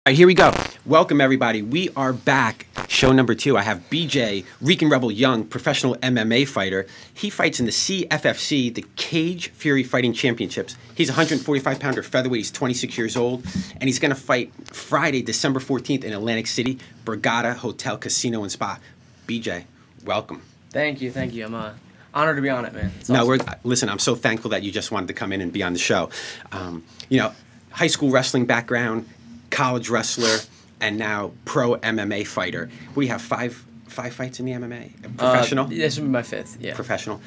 All right, here we go. Welcome, everybody. We are back. Show number 2. I have BJ, Rican Rebel Young, professional MMA fighter. He fights in the cffc, the Cage Fury Fighting Championships. He's a 145-pounder featherweight. He's 26 years old, and he's going to fight Friday, December 14th in Atlantic City, Borgata Hotel, Casino, and Spa. BJ, welcome. Thank you, thank you. I'm honored to be on it, man. It's no, awesome. Listen, I'm so thankful that you just wanted to come in and be on the show. You know, high school wrestling background, college wrestler, and now pro MMA fighter. We have five fights in the MMA? Professional? This would be my 5th, yeah. Professional.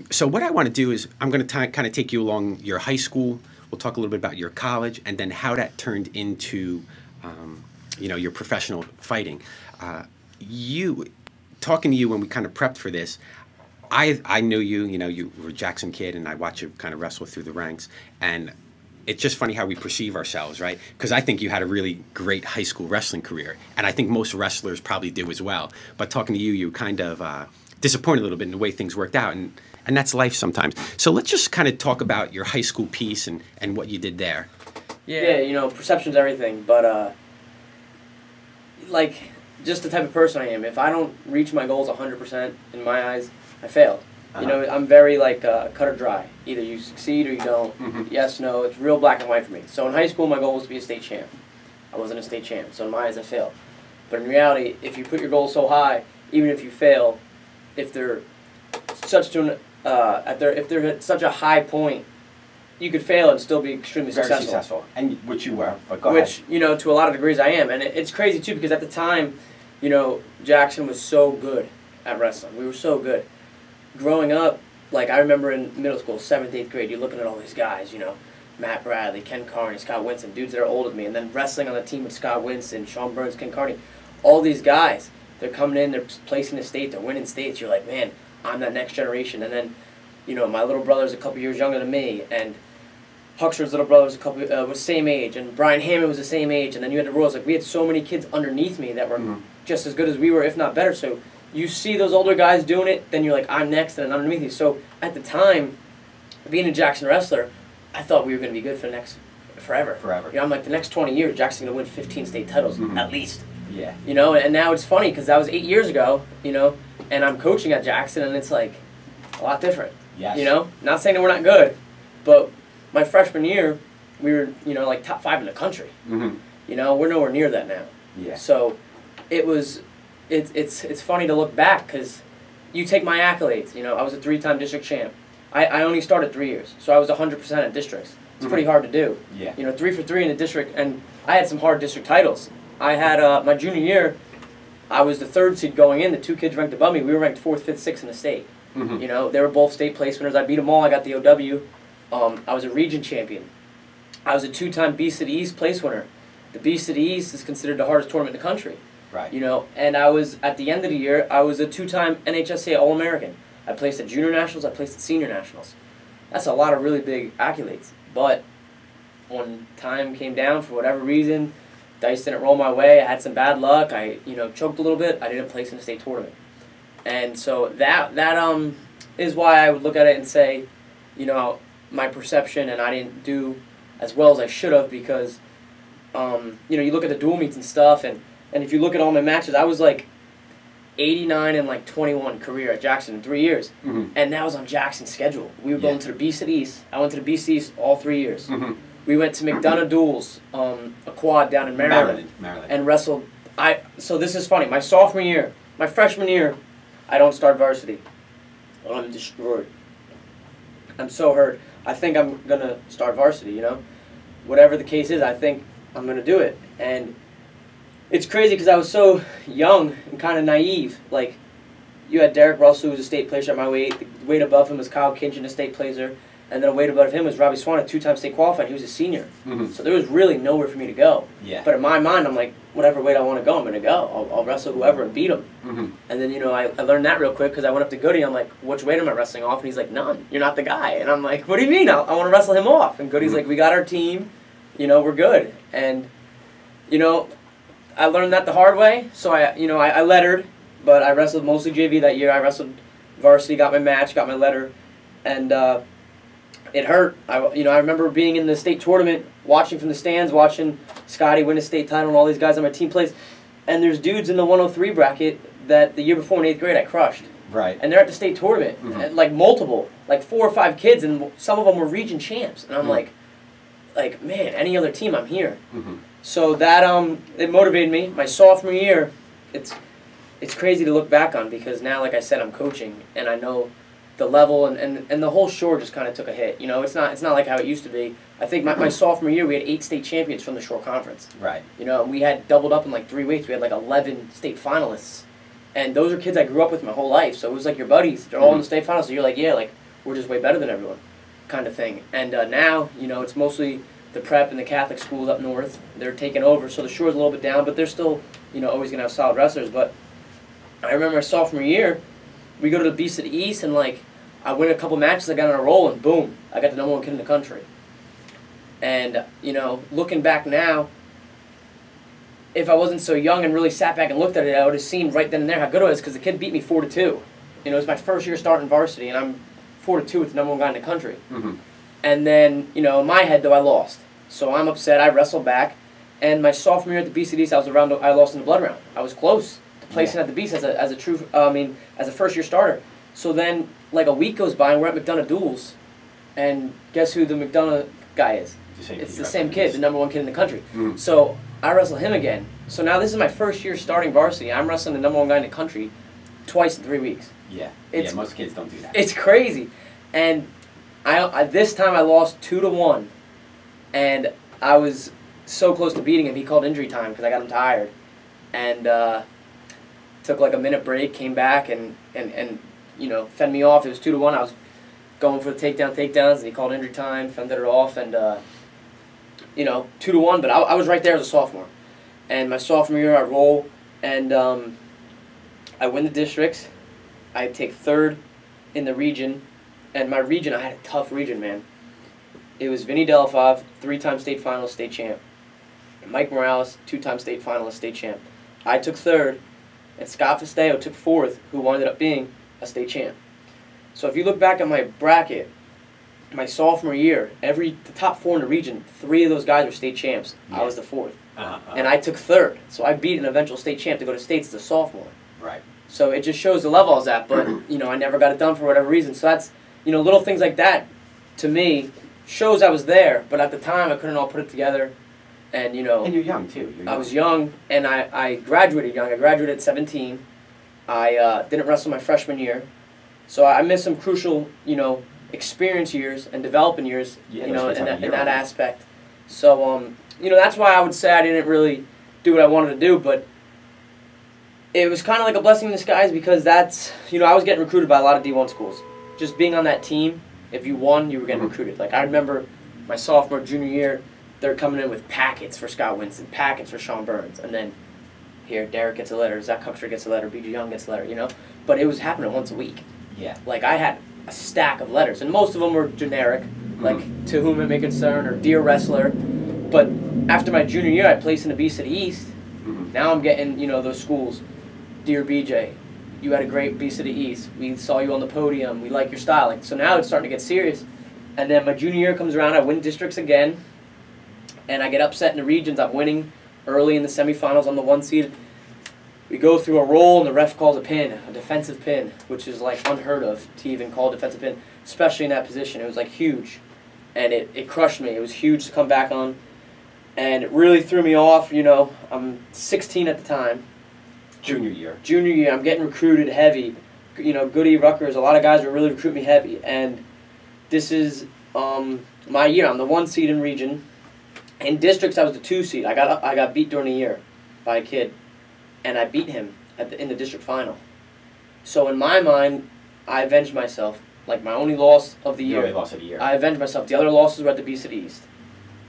So what I want to do is I'm going to kind of take you along your high school. We'll talk a little bit about your college and then how that turned into, you know, your professional fighting. Talking to you when we kind of prepped for this, I knew you, you know, you were a Jackson kid, and I watched you kind of wrestle through the ranks. And it's just funny how we perceive ourselves, right? Because I think you had a really great high school wrestling career, and I think most wrestlers probably do as well. But talking to you, you kind of disappointed a little bit in the way things worked out, and that's life sometimes. So let's just kind of talk about your high school piece and what you did there. Yeah, you know, perception's everything, but like, just the type of person I am. If I don't reach my goals 100% in my eyes, I failed. You know, I'm very, like, cut or dry. Either you succeed or you don't. Yes, no, it's real black and white for me. So in high school, my goal was to be a state champ. I wasn't a state champ, so in my eyes, I failed. But in reality, if you put your goals so high, even if you fail, if they're such at such a high point, you could fail and still be extremely successful. And which you were, but go ahead. Which, you know, to a lot of degrees I am. And it's crazy, too, because at the time, you know, Jackson was so good at wrestling. We were so good. Growing up, like, I remember in middle school, 7th, 8th grade, you're looking at all these guys, you know, Matt Bradley, Ken Carney, Scott Winston, dudes that are older than me, and then wrestling on the team with Scott Winston, Sean Burns, Ken Carney, all these guys, they're coming in, they're placing the state, they're winning states. You're like, man, I'm that next generation. And then, you know, my little brother's a couple years younger than me, and Huckster's little brother was was the same age, and Brian Hammond was the same age, and then you had the Royals. Like, we had so many kids underneath me that were just as good as we were, if not better. So you see those older guys doing it, then you're like, I'm next, and I'm underneath you. So at the time, being a Jackson wrestler, I thought we were going to be good for the next forever. Forever. You know, I'm like, the next 20 years, Jackson's going to win 15 state titles, at least. Yeah. You know, and now it's funny, because that was 8 years ago, you know, and I'm coaching at Jackson, and it's like a lot different. Yes. You know, not saying that we're not good, but my freshman year, we were, you know, like top 5 in the country. You know, we're nowhere near that now. Yeah. So it was... It's funny to look back, because you take my accolades. You know, I was a 3-time district champ. I only started 3 years, so I was 100% at districts. It's pretty hard to do. Yeah. You know, 3 for 3 in the district, and I had some hard district titles. I had my junior year, I was the 3rd seed going in. The 2 kids ranked above me. We were ranked 4th, 5th, 6th in the state. You know, they were both state place winners. I beat them all. I got the OW. I was a region champion. I was a 2-time Beast of the East place winner. The Beast of the East is considered the hardest tournament in the country. Right. You know, and I was, at the end of the year, I was a 2-time NHSA All-American. I placed at Junior Nationals, I placed at Senior Nationals. That's a lot of really big accolades. But when time came down, for whatever reason, dice didn't roll my way. I had some bad luck. I, you know, choked a little bit. I didn't place in the state tournament. And so that is why I would look at it and say, you know, my perception, and I didn't do as well as I should have, because, you know, you look at the dual meets and stuff, and if you look at all my matches, I was like 89 and like 21 career at Jackson in 3 years. And that was on Jackson's schedule. We were going to the Beast of the East. I went to the Beast of the East all 3 years. We went to McDonough Duels, a quad down in Maryland. And wrestled. So this is funny. My sophomore year, my freshman year, I don't start varsity. I'm destroyed. I'm so hurt. I think I'm going to start varsity, you know? Whatever the case is, I think I'm going to do it. And it's crazy, because I was so young and kind of naive. Like, you had Derek Russell, who was a state placer at my weight. The weight above him was Kyle Kinchin, a state placer. And then a weight above him was Robbie Swan, a 2-time state qualified. He was a senior. So there was really nowhere for me to go. Yeah. But in my mind, I'm like, whatever weight I want to go, I'm going to go. I'll wrestle whoever and beat him. And then, you know, I learned that real quick, because I went up to Goody. I'm like, which weight am I wrestling off? And he's like, none. You're not the guy. And I'm like, what do you mean? I want to wrestle him off. And Goody's like, we got our team. You know, we're good. And, you know, I learned that the hard way. So I lettered, but I wrestled mostly JV that year. I wrestled varsity, got my match, got my letter, and it hurt. I remember being in the state tournament watching from the stands, watching Scotty win a state title and all these guys on my team plays. And there's dudes in the 103 bracket that the year before in 8th grade I crushed. Right. And they're at the state tournament, and, like multiple, like 4 or 5 kids, and some of them were region champs. And I'm like, man, any other team, I'm here. So that it motivated me. My sophomore year, it's crazy to look back on because now, like I said, I'm coaching and I know the level and the whole shore just kind of took a hit. You know, it's not like how it used to be. I think my sophomore year we had 8 state champions from the shore conference. Right. You know, and we had doubled up in like 3 weeks. We had like 11 state finalists. And those are kids I grew up with my whole life, so it was like your buddies. They're all in the state finals, so you're like, yeah, like, we're just way better than everyone, kind of thing. And now, you know, it's mostly the prep and the Catholic schools up north. They're taking over, so the shore's a little bit down, but they're still, you know, always going to have solid wrestlers. But I remember my sophomore year, we go to the Beast of the East, and, like, I win a couple matches, I got on a roll, and boom, I got the #1 kid in the country. And, you know, looking back now, if I wasn't so young and really sat back and looked at it, I would have seen right then and there how good it was because the kid beat me 4-2. You know, it was my first year starting varsity, and I'm 4-2 with the #1 guy in the country. And then, you know, in my head, though, I lost. So I'm upset. I wrestled back. And my sophomore year at the Beast of the East, I lost in the blood round. I was close to placing at the Beast as a first-year starter. So then, like, a week goes by, and we're at McDonough Duels. And guess who the McDonough guy is? It's the same kid, the #1 kid in the country. So I wrestle him again. So now this is my first year starting varsity. I'm wrestling the #1 guy in the country twice in 3 weeks. Yeah, most kids don't do that. It's crazy. And I this time I lost 2-1. And I was so close to beating him. He called injury time because I got him tired. And took like a minute break, came back and you know, fended me off. It was 2-1. I was going for the takedowns, and he called injury time, fended it off, and you know, 2-1, but I was right there as a sophomore. And my sophomore year, I roll, and I win the districts. I take 3rd in the region, and my region, I had a tough region, man. It was Vinny Delafave, 3-time state finalist, state champ. Mike Morales, 2-time state finalist, state champ. I took 3rd, and Scott Festeo took 4th, who wound up being a state champ. So if you look back at my bracket, my sophomore year, the top 4 in the region, 3 of those guys were state champs. Yeah. I was the 4th. And I took 3rd. So I beat an eventual state champ to go to states as a sophomore. Right. So it just shows the level I was at, but, you know, I never got it done for whatever reason. So that's, you know, little things like that, to me, shows I was there, but at the time I couldn't all put it together. And, you know. And you're young, too. I was young, and I graduated young. I graduated at 17. I didn't wrestle my freshman year. So I missed some crucial, you know, experience years and developing years, you know, in that aspect. So, you know, that's why I would say I didn't really do what I wanted to do, but it was kind of like a blessing in disguise because that's, you know, I was getting recruited by a lot of D1 schools. Just being on that team, if you won, you were getting recruited. Like, I remember my sophomore, junior year, they're coming in with packets for Scott Winston, packets for Sean Burns, and then here, Derek gets a letter, Zach Huckster gets a letter, BJ Young gets a letter, you know? But it was happening once a week. Yeah. Like, I had a stack of letters, and most of them were generic, like, to whom it may concern, or Dear Wrestler. But after my junior year, I placed in the Beast of the East. Now I'm getting, you know, those schools. Dear BJ, you had a great Beast of the East. We saw you on the podium. We like your style. Like, so now it's starting to get serious. And then my junior year comes around, I win districts again, and I get upset in the regions. I'm winning early in the semifinals on the 1 seed. We go through a roll, and the ref calls a pin, a defensive pin, which is, like, unheard of to even call a defensive pin, especially in that position. It was, like, huge, and it crushed me. It was huge to come back on, and it really threw me off. You know, I'm 16 at the time. Junior year. Junior year, I'm getting recruited heavy. You know, Goody, Rutgers, a lot of guys were really recruiting me heavy, and this is my year. I'm the 1 seed in region. In districts, I was the 2 seed. I got beat during the year by a kid, and I beat him in the district final. So in my mind, I avenged myself. Like, my only loss of the year. The only loss of the year. I avenged myself. The other losses were at the Beast of the East.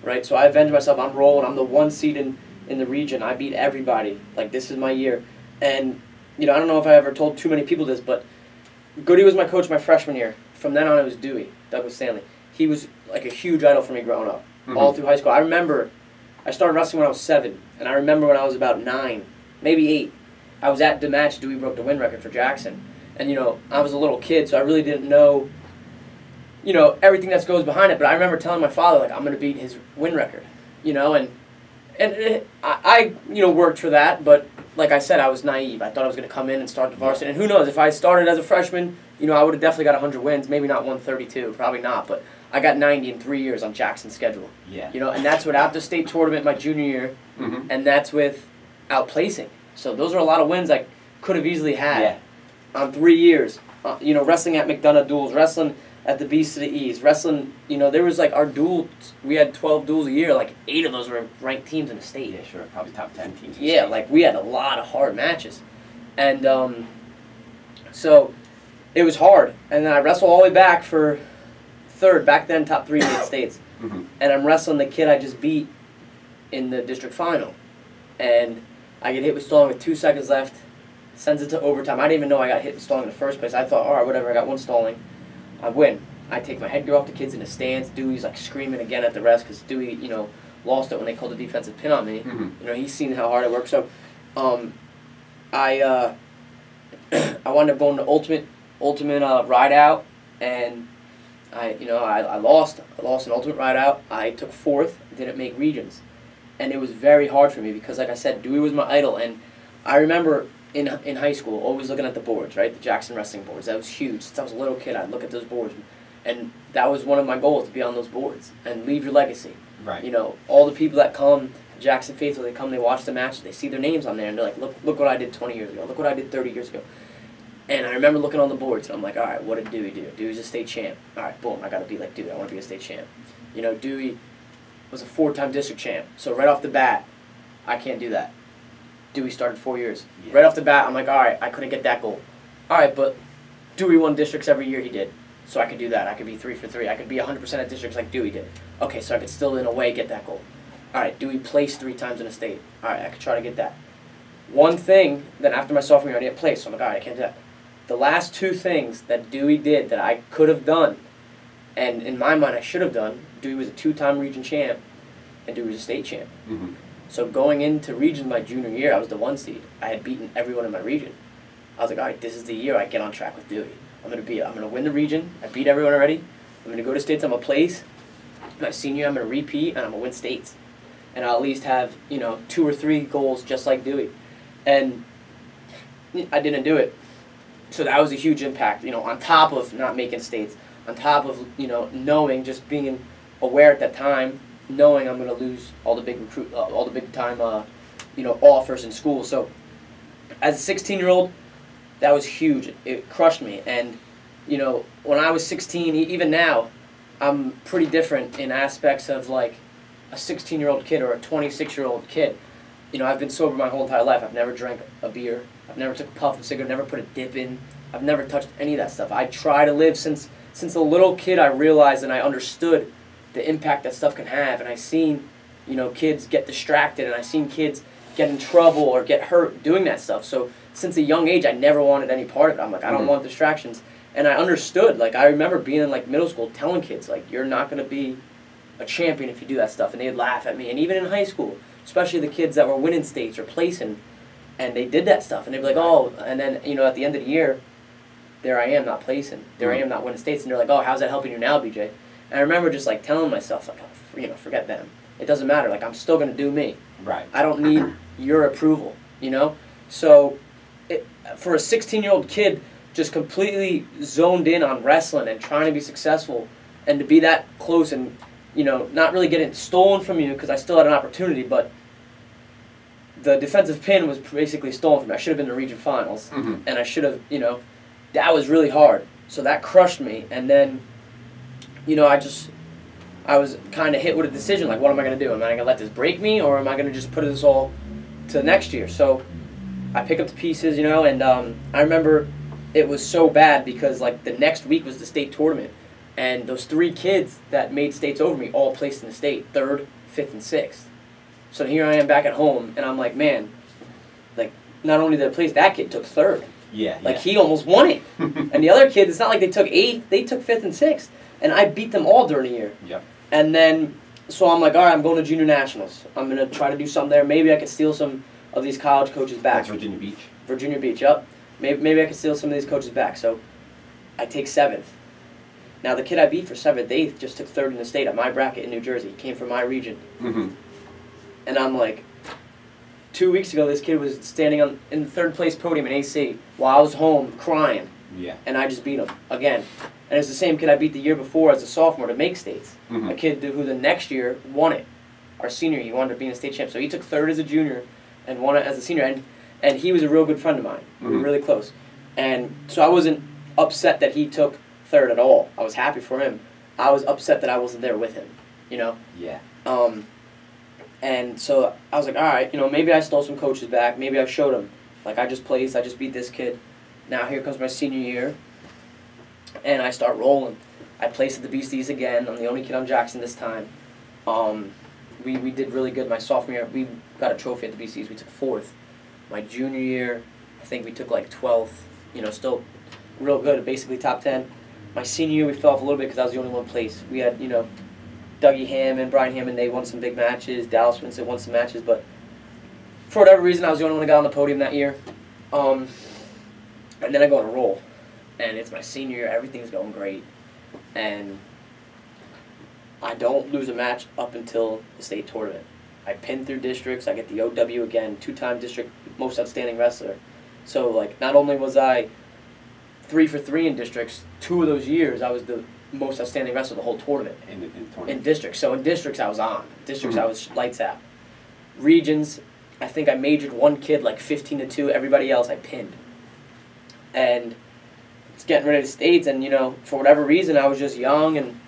Right? So I avenged myself. I'm rolling. I'm the 1 seed in the region. I beat everybody. Like, this is my year. And, you know, I don't know if I ever told too many people this, but Goody was my coach my freshman year. From then on, it was Dewey, Douglas Stanley. He was, like, a huge idol for me growing up, all through high school. I remember I started wrestling when I was 7, and I remember when I was about 9, maybe 8, I was at the match Dewey broke the win record for Jackson. And, you know, I was a little kid, so I really didn't know you know, everything that goes behind it. But I remember telling my father, like, I'm going to beat his win record, you know, and I you know, worked for that, but like I said, I was naive. I thought I was going to come in and start the varsity, and who knows, if I started as a freshman, you know, I would have definitely got 100 wins, maybe not 132, probably not, but I got 90 in 3 years on Jackson's schedule. Yeah. You know, and that's without the state tournament my junior year, and that's with outplacing. So those are a lot of wins I could have easily had on 3 years. You know, wrestling at McDonough duels, wrestling at the Beast of the East, wrestling, you know, there was like our duels, we had 12 duels a year, like 8 of those were ranked teams in the state. Yeah, sure, probably top 10 teams. Yeah, like we had a lot of hard matches. And so it was hard. And then I wrestled all the way back for third, back then top 3 in the states. And I'm wrestling the kid I just beat in the district final. And I get hit with stalling with 2 seconds left, sends it to overtime. I didn't even know I got hit with stalling in the first place. I thought, all right, whatever, I got 1 stalling. I win. I take my headgear off, the kid's in the stands. Dewey's like screaming again at the rest because Dewey, you know, lost it when they called the defensive pin on me. You know, he's seen how hard I work. So I wound up going to ultimate ride out, and I lost an ultimate ride out. I took 4th, didn't make regions, and it was very hard for me because, like I said, Dewey was my idol, and I remember in high school always looking at the boards, right, the Jackson wrestling boards. That was huge. Since I was a little kid, I'd look at those boards, and that was one of my goals, to be on those boards and leave your legacy. Right. You know, all the people that come, Jackson faithful, they come, they watch the match, they see their names on there, and they're like, look what I did 20 years ago. Look what I did 30 years ago. And I remember looking on the boards, and I'm like, all right, what did Dewey do? Dewey's a state champ. All right, boom, I got to be like Dewey. I want to be a state champ. You know, Dewey was a 4-time district champ. So right off the bat, I can't do that. Dewey started 4 years. Yeah. Right off the bat, I'm like, all right, I couldn't get that goal. All right, but Dewey won districts every year he did. So I could do that. I could be 3 for 3. I could be 100% at districts like Dewey did. Okay, so I could still, in a way, get that goal. All right, Dewey placed 3 times in a state. All right, I could try to get that. One thing, then after my sophomore year, I didn't place. So I'm like, all right, I can't do that. The last 2 things that Dewey did that I could have done, and in my mind I should have done, Dewey was a 2-time region champ, and Dewey was a state champ. So going into region my junior year, I was the 1 seed. I had beaten everyone in my region. I was like, all right, this is the year I get on track with Dewey. I'm gonna win the region. I beat everyone already. I'm gonna go to states. I'm gonna place. My senior year, I'm gonna repeat, and I'm gonna win states. And I'll at least have, you know, 2 or 3 goals just like Dewey. And I didn't do it. So that was a huge impact, you know, on top of not making states, on top of, you know, knowing, just being aware at that time, knowing I'm going to lose all the big time, you know, offers in school. So as a 16-year-old, that was huge. It crushed me. And, you know, when I was 16, even now, I'm pretty different in aspects of like a 16-year-old kid or a 26-year-old kid. You know, I've been sober my whole entire life. I've never drank a beer. I've never took a puff of cigarette, never put a dip in. I've never touched any of that stuff. I try to live since a little kid. I realized and I understood the impact that stuff can have. And I seen, you know, kids get distracted, and I seen kids get in trouble or get hurt doing that stuff. So since a young age, I never wanted any part of it. I'm like, I don't want distractions. And I understood. Like, I remember being in like middle school telling kids, like, you're not going to be a champion if you do that stuff. And they'd laugh at me. And even in high school, especially the kids that were winning states or placing, and they did that stuff, and they'd be like, oh, and then, you know, at the end of the year, there I am not placing. There I am not winning states, and they're like, oh, how's that helping you now, BJ? And I remember just, like, telling myself, like, oh, you know, forget them. It doesn't matter. Like, I'm still going to do me. Right. I don't need your approval, you know? So for a 16-year-old kid just completely zoned in on wrestling and trying to be successful, and to be that close and, you know, not really getting stolen from you, because I still had an opportunity, but the defensive pin was basically stolen from me. I should have been in the region finals, and I should have, you know, that was really hard. So that crushed me. And then, you know, I was kind of hit with a decision, like, what am I going to do? Am I going to let this break me, or am I going to just put this all to next year? So I pick up the pieces, you know, and I remember it was so bad because, like, the next week was the state tournament, and those 3 kids that made states over me all placed in the state, 3rd, 5th, and 6th. So here I am back at home, and I'm like, man, like, not only did I place, that kid took 3rd. Yeah. Like, he almost won it. And the other kids, it's not like they took 8th, they took 5th and 6th. And I beat them all during the year. Yep. And then, so I'm like, all right, I'm going to junior nationals. I'm going to try to do something there. Maybe I could steal some of these college coaches back. That's Virginia Beach. Virginia Beach, yep. Maybe I could steal some of these coaches back. So I take 7th. Now, the kid I beat for 7th, 8th just took 3rd in the state at my bracket in New Jersey. He came from my region. Mm-hmm. And I'm like, 2 weeks ago, this kid was standing in the 3rd place podium in AC while I was home crying. Yeah. And I just beat him again. And it's the same kid I beat the year before as a sophomore to make states. Mm-hmm. A kid who the next year won it. Our senior, he wanted to be a state champ. So he took 3rd as a junior and won it as a senior. And he was a real good friend of mine. We were really close. And so I wasn't upset that he took 3rd at all. I was happy for him. I was upset that I wasn't there with him, you know? Yeah. And so I was like, all right, you know, maybe I stole some coaches back. Maybe I showed him. Like, I just beat this kid. Now here comes my senior year. And I start rolling. I placed at the BCs again. I'm the only kid on Jackson this time. We did really good my sophomore year. We got a trophy at the BCs. We took 4th. My junior year, I think we took like 12th. You know, still real good, basically top 10. My senior year, we fell off a little bit because I was the only one place. We had, you know, Dougie Hammond, Brian Hammond, they won some big matches. Dallas Winston won some matches, but for whatever reason, I was the only one that got on the podium that year. And then I go on a roll, and it's my senior year. Everything's going great, and I don't lose a match up until the state tournament. I pin through districts. I get the OW again, 2-time district most outstanding wrestler. So, like, not only was I 3 for 3 in districts, 2 of those years I was the most outstanding wrestler the whole tournament. In districts. So in districts I was on. Districts I was lights out. Regions, I think I majored one kid like 15-2. Everybody else I pinned. And it's getting ready to states, and you know, for whatever reason I was just young and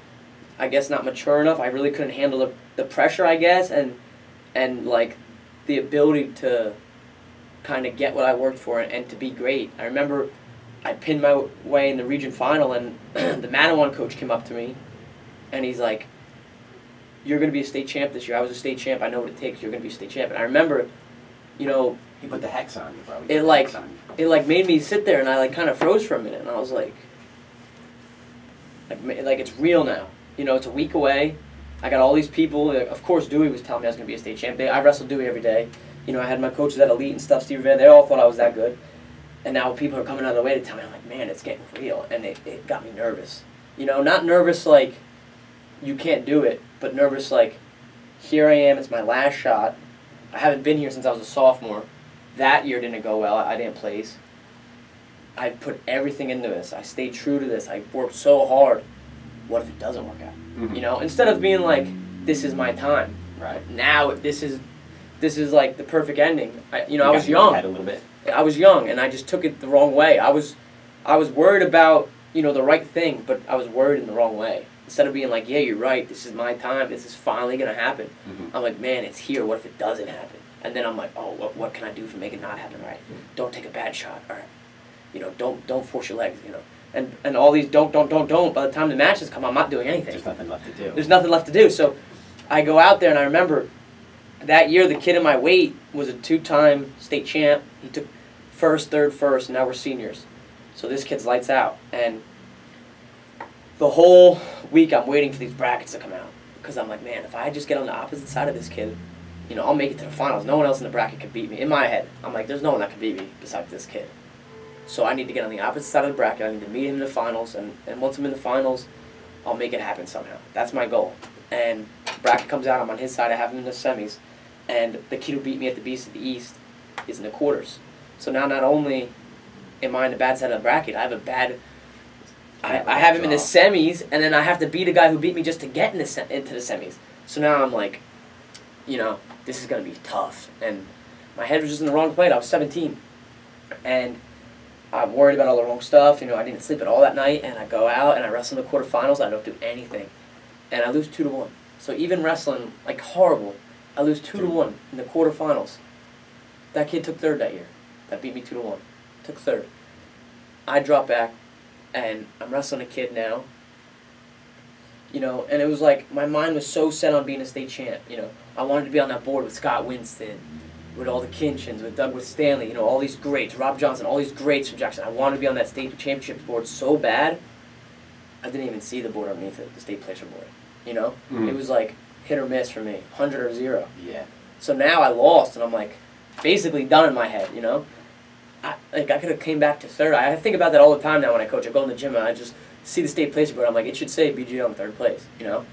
I guess not mature enough. I really couldn't handle the pressure, I guess, and like the ability to kind of get what I worked for and to be great. I remember I pinned my way in the region final, and the Manawan coach came up to me, and he's like, "You're going to be a state champ this year. I was a state champ. I know what it takes. You're going to be a state champ." And I remember, you know, he put the hex on you, bro. It like made me sit there, and I like kind of froze for a minute, and I was like it's real now. You know, it's a week away. I got all these people. Of course, Dewey was telling me I was going to be a state champ. I wrestled Dewey every day. You know, I had my coaches at Elite and stuff, Steve Rivera. They all thought I was that good. And now people are coming out of their way to tell me, I'm like, man, it's getting real. And it got me nervous. You know, not nervous like you can't do it, but nervous like, here I am, it's my last shot. I haven't been here since I was a sophomore. That year didn't go well. I didn't place. I put everything into this. I stayed true to this. I worked so hard. What if it doesn't work out? Mm-hmm. You know, instead of being like, this is my time. Right. Now this is like the perfect ending. I was young. A little bit. I was young, and I just took it the wrong way. I was worried about, you know, the right thing, but I was worried in the wrong way. Instead of being like, yeah, you're right, this is my time, this is finally going to happen. Mm-hmm. I'm like, man, it's here, what if it doesn't happen? And then I'm like, oh, what can I do to make it not happen? All right, don't take a bad shot. All right, you know, don't force your legs, you know. And all these don't. By the time the matches come, I'm not doing anything. There's nothing left to do. There's nothing left to do. So I go out there, and I remember that year the kid in my weight was a 2-time state champ. He took 1st, 3rd, 1st, and now we're seniors. So this kid's lights out. And the whole week I'm waiting for these brackets to come out. Because I'm like, man, if I just get on the opposite side of this kid, you know, I'll make it to the finals. No one else in the bracket can beat me. In my head, I'm like, there's no one that can beat me besides this kid. So I need to get on the opposite side of the bracket. I need to meet him in the finals. And once I'm in the finals, I'll make it happen somehow. That's my goal. And bracket comes out. I'm on his side. I have him in the semis. And the kid who beat me at the Beast of the East is in the quarters. So now not only am I in the bad side of the bracket, I have a bad... I have him in the semis, and then I have to beat a guy who beat me just to get into the semis. So now I'm like, you know, this is going to be tough. And my head was just in the wrong place. I was 17. And I'm worried about all the wrong stuff. You know, I didn't sleep at all that night, and I go out, and I wrestle in the quarterfinals. I don't do anything. And I lose 2-1. So even wrestling, like, horrible, I lose 2-1 in the quarterfinals. That kid took 3rd that year. That beat me 2-1. Took 3rd. I drop back, and I'm wrestling a kid now. You know, and it was like, my mind was so set on being a state champ. You know, I wanted to be on that board with Scott Winston, with all the Kinchins, with Douglas Stanley, you know, all these greats, Rob Johnson, all these greats from Jackson. I wanted to be on that state championship board so bad, I didn't even see the board underneath it, the state placer board. You know? Mm-hmm. It was like hit or miss for me, 100 or 0. Yeah. So now I lost, and I'm like, basically done in my head, you know? I could have came back to 3rd. I think about that all the time now when I coach. I go in the gym and I just see the state place report. I'm like, it should say BJ Young 3rd place, you know?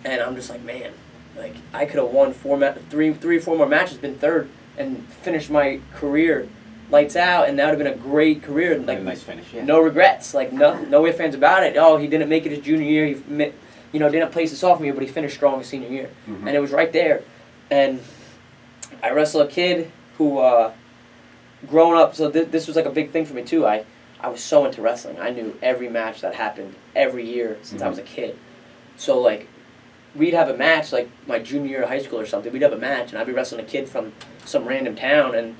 And I'm just like, man, like, I could have won three or four more matches, been 3rd, and finished my career lights out, and that would have been a great career. Like, nice finish, yeah. No regrets, like, no ifs, ands about it. Oh, he didn't make it his junior year, he didn't place his sophomore year, but he finished strong his senior year. And it was right there. And I wrestled a kid who, growing up, so this was like a big thing for me too. I was so into wrestling. I knew every match that happened every year since I was a kid. So, like, we'd have a match, like my junior year of high school or something, we'd have a match, and I'd be wrestling a kid from some random town, and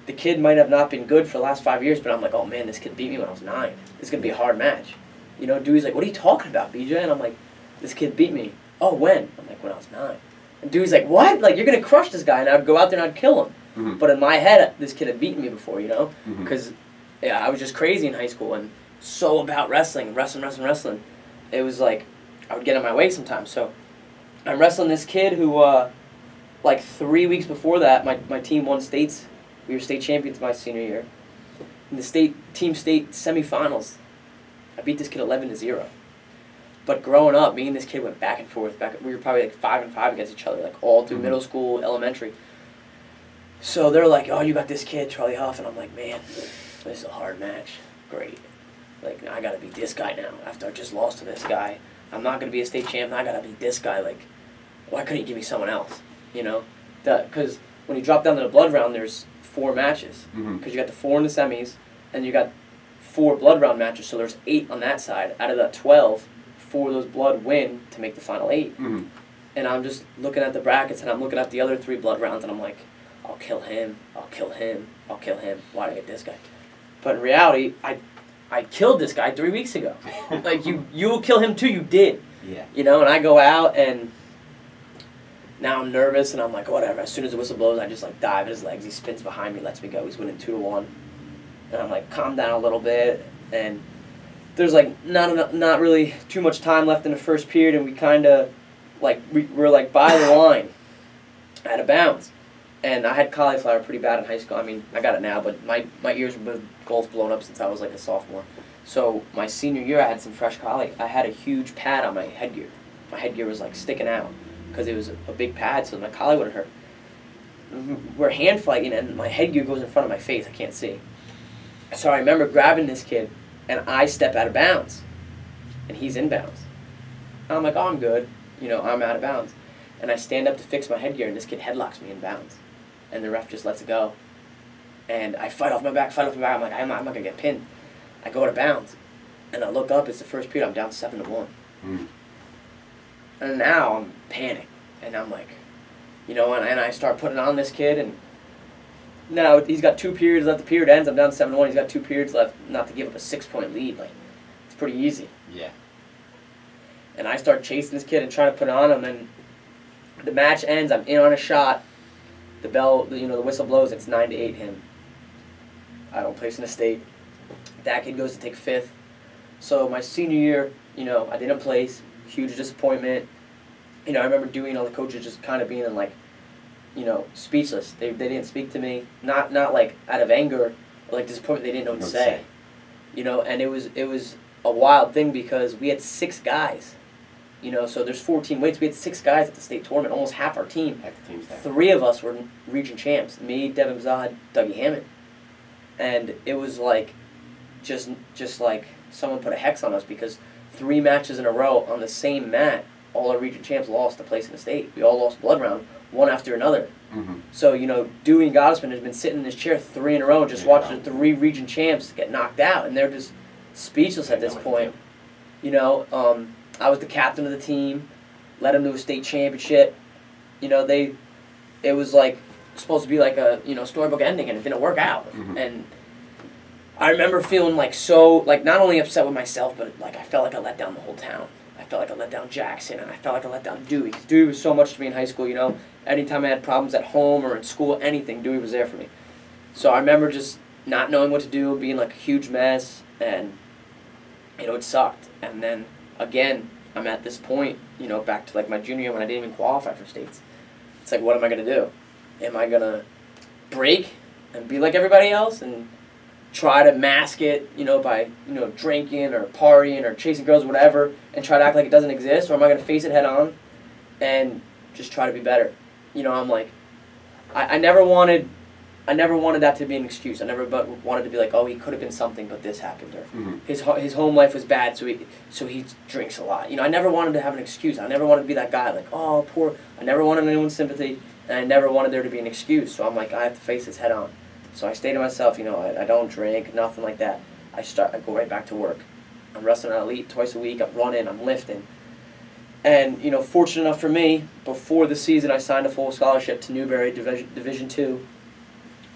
the kid might have not been good for the last 5 years, but I'm like, oh man, this kid beat me when I was 9. This is going to be a hard match. You know, Dewey's like, what are you talking about, BJ? And I'm like, this kid beat me. Oh, when? I'm like, when I was 9. And Dewey's like, what? Like, you're going to crush this guy, and I'd go out there and I'd kill him. But in my head, this kid had beaten me before, you know? Because I was just crazy in high school and so about wrestling. It was like, I would get in my way sometimes. So I'm wrestling this kid who, like 3 weeks before that, my team won states. We were state champions my senior year. In the team state semifinals, I beat this kid 11-0. But growing up, me and this kid went back and forth. We were probably like 5-5 against each other, like all through middle school, elementary. So they're like, oh, you got this kid, Charlie Huff. And I'm like, man, this is a hard match. Great. Like, I got to beat this guy now. After I just lost to this guy, I'm not going to be a state champ. I got to beat this guy. Like, why couldn't you give me someone else? You know? Because when you drop down to the blood round, there's 4 matches. Because you got the 4 in the semis, and you got 4 blood round matches. So there's 8 on that side. Out of that 12, 4 of those blood win to make the final 8. And I'm just looking at the brackets, and I'm looking at the other 3 blood rounds, and I'm like, I'll kill him, I'll kill him, I'll kill him. Why did I get this guy? But in reality, I killed this guy 3 weeks ago. Like, you will kill him too, you did. Yeah. You know, and I go out, and now I'm nervous, and I'm like, whatever. As soon as the whistle blows, I just, like, dive at his legs. He spins behind me, lets me go. He's winning 2-1. And I'm like, calm down a little bit. And there's, like, not really too much time left in the first period, and we kind of, like, we're, like, by the line, out of bounds. And I had cauliflower pretty bad in high school. I mean, I got it now, but my ears were both blown up since I was, like, a sophomore. So my senior year, I had some fresh cauli. I had a huge pad on my headgear. My headgear was, like, sticking out because it was a big pad, so my cauli wouldn't hurt. We're hand fighting, and my headgear goes in front of my face. I can't see. So I remember grabbing this kid, and I step out of bounds, and he's in bounds. And I'm like, oh, I'm good. You know, I'm out of bounds. And I stand up to fix my headgear, and this kid headlocks me in bounds. And the ref just lets it go. And I fight off my back. I'm like, I'm not going to get pinned. I go out of bounds. And I look up, it's the first period, I'm down 7-1. And now I'm panicked. And I'm like, you know, and I start putting on this kid, and now he's got 2 periods left. The period ends, I'm down 7-1. He's got 2 periods left, not to give up a 6-point lead. Like, it's pretty easy. Yeah. And I start chasing this kid and trying to put it on him, and the match ends, I'm in on a shot. The bell, you know, the whistle blows, it's 9-8 him. I don't place in the state. That kid goes to take 5th. So my senior year, you know, I didn't place. Huge disappointment. You know, I remember Dewey and all the coaches just kind of being in, like, you know, speechless. They didn't speak to me. Not like out of anger or like disappointment. They didn't know what to say. You know, and it was a wild thing because we had 6 guys. You know, so there's 14 weights. We had 6 guys at the state tournament, almost half our team. 3 of us were region champs. Me, Devin Zahd, Dougie Hammond. And it was like, just like someone put a hex on us because 3 matches in a row on the same mat, all our region champs lost a place in the state. We all lost blood round, one after another. So, you know, Dewey and Gottesman has been sitting in his chair 3 in a row just watching the 3 region champs get knocked out. And they're just speechless at this point. You know, I was the captain of the team, led them to a state championship. You know, it was like supposed to be like a, you know, storybook ending, and it didn't work out. And I remember feeling like so, like, not only upset with myself, but like I felt like I let down the whole town. I felt like I let down Jackson, and I felt like I let down Dewey. Dewey was so much to me in high school, you know. Anytime I had problems at home or in school, anything, Dewey was there for me. So I remember just not knowing what to do, being like a huge mess, and, you know, it sucked. And then again, I'm at this point, you know, back to like my junior year when I didn't even qualify for states. It's like, what am I going to do? Am I going to break and be like everybody else and try to mask it, by, drinking or partying or chasing girls or whatever, and try to act like it doesn't exist, or am I going to face it head on and just try to be better? I'm like, I never wanted that to be an excuse. I never wanted to be like, oh, he could have been something, but this happened, or his home life was bad, so he drinks a lot. I never wanted to have an excuse. I never wanted to be that guy, like, oh, poor. I never wanted anyone's sympathy, and I never wanted there to be an excuse. So I'm like, I have to face this head on. So I stay to myself. I don't drink, nothing like that. I go right back to work. I'm wrestling at Elite twice a week. I'm running. I'm lifting. And fortunate enough for me, before the season, I signed a full scholarship to Newberry Division II.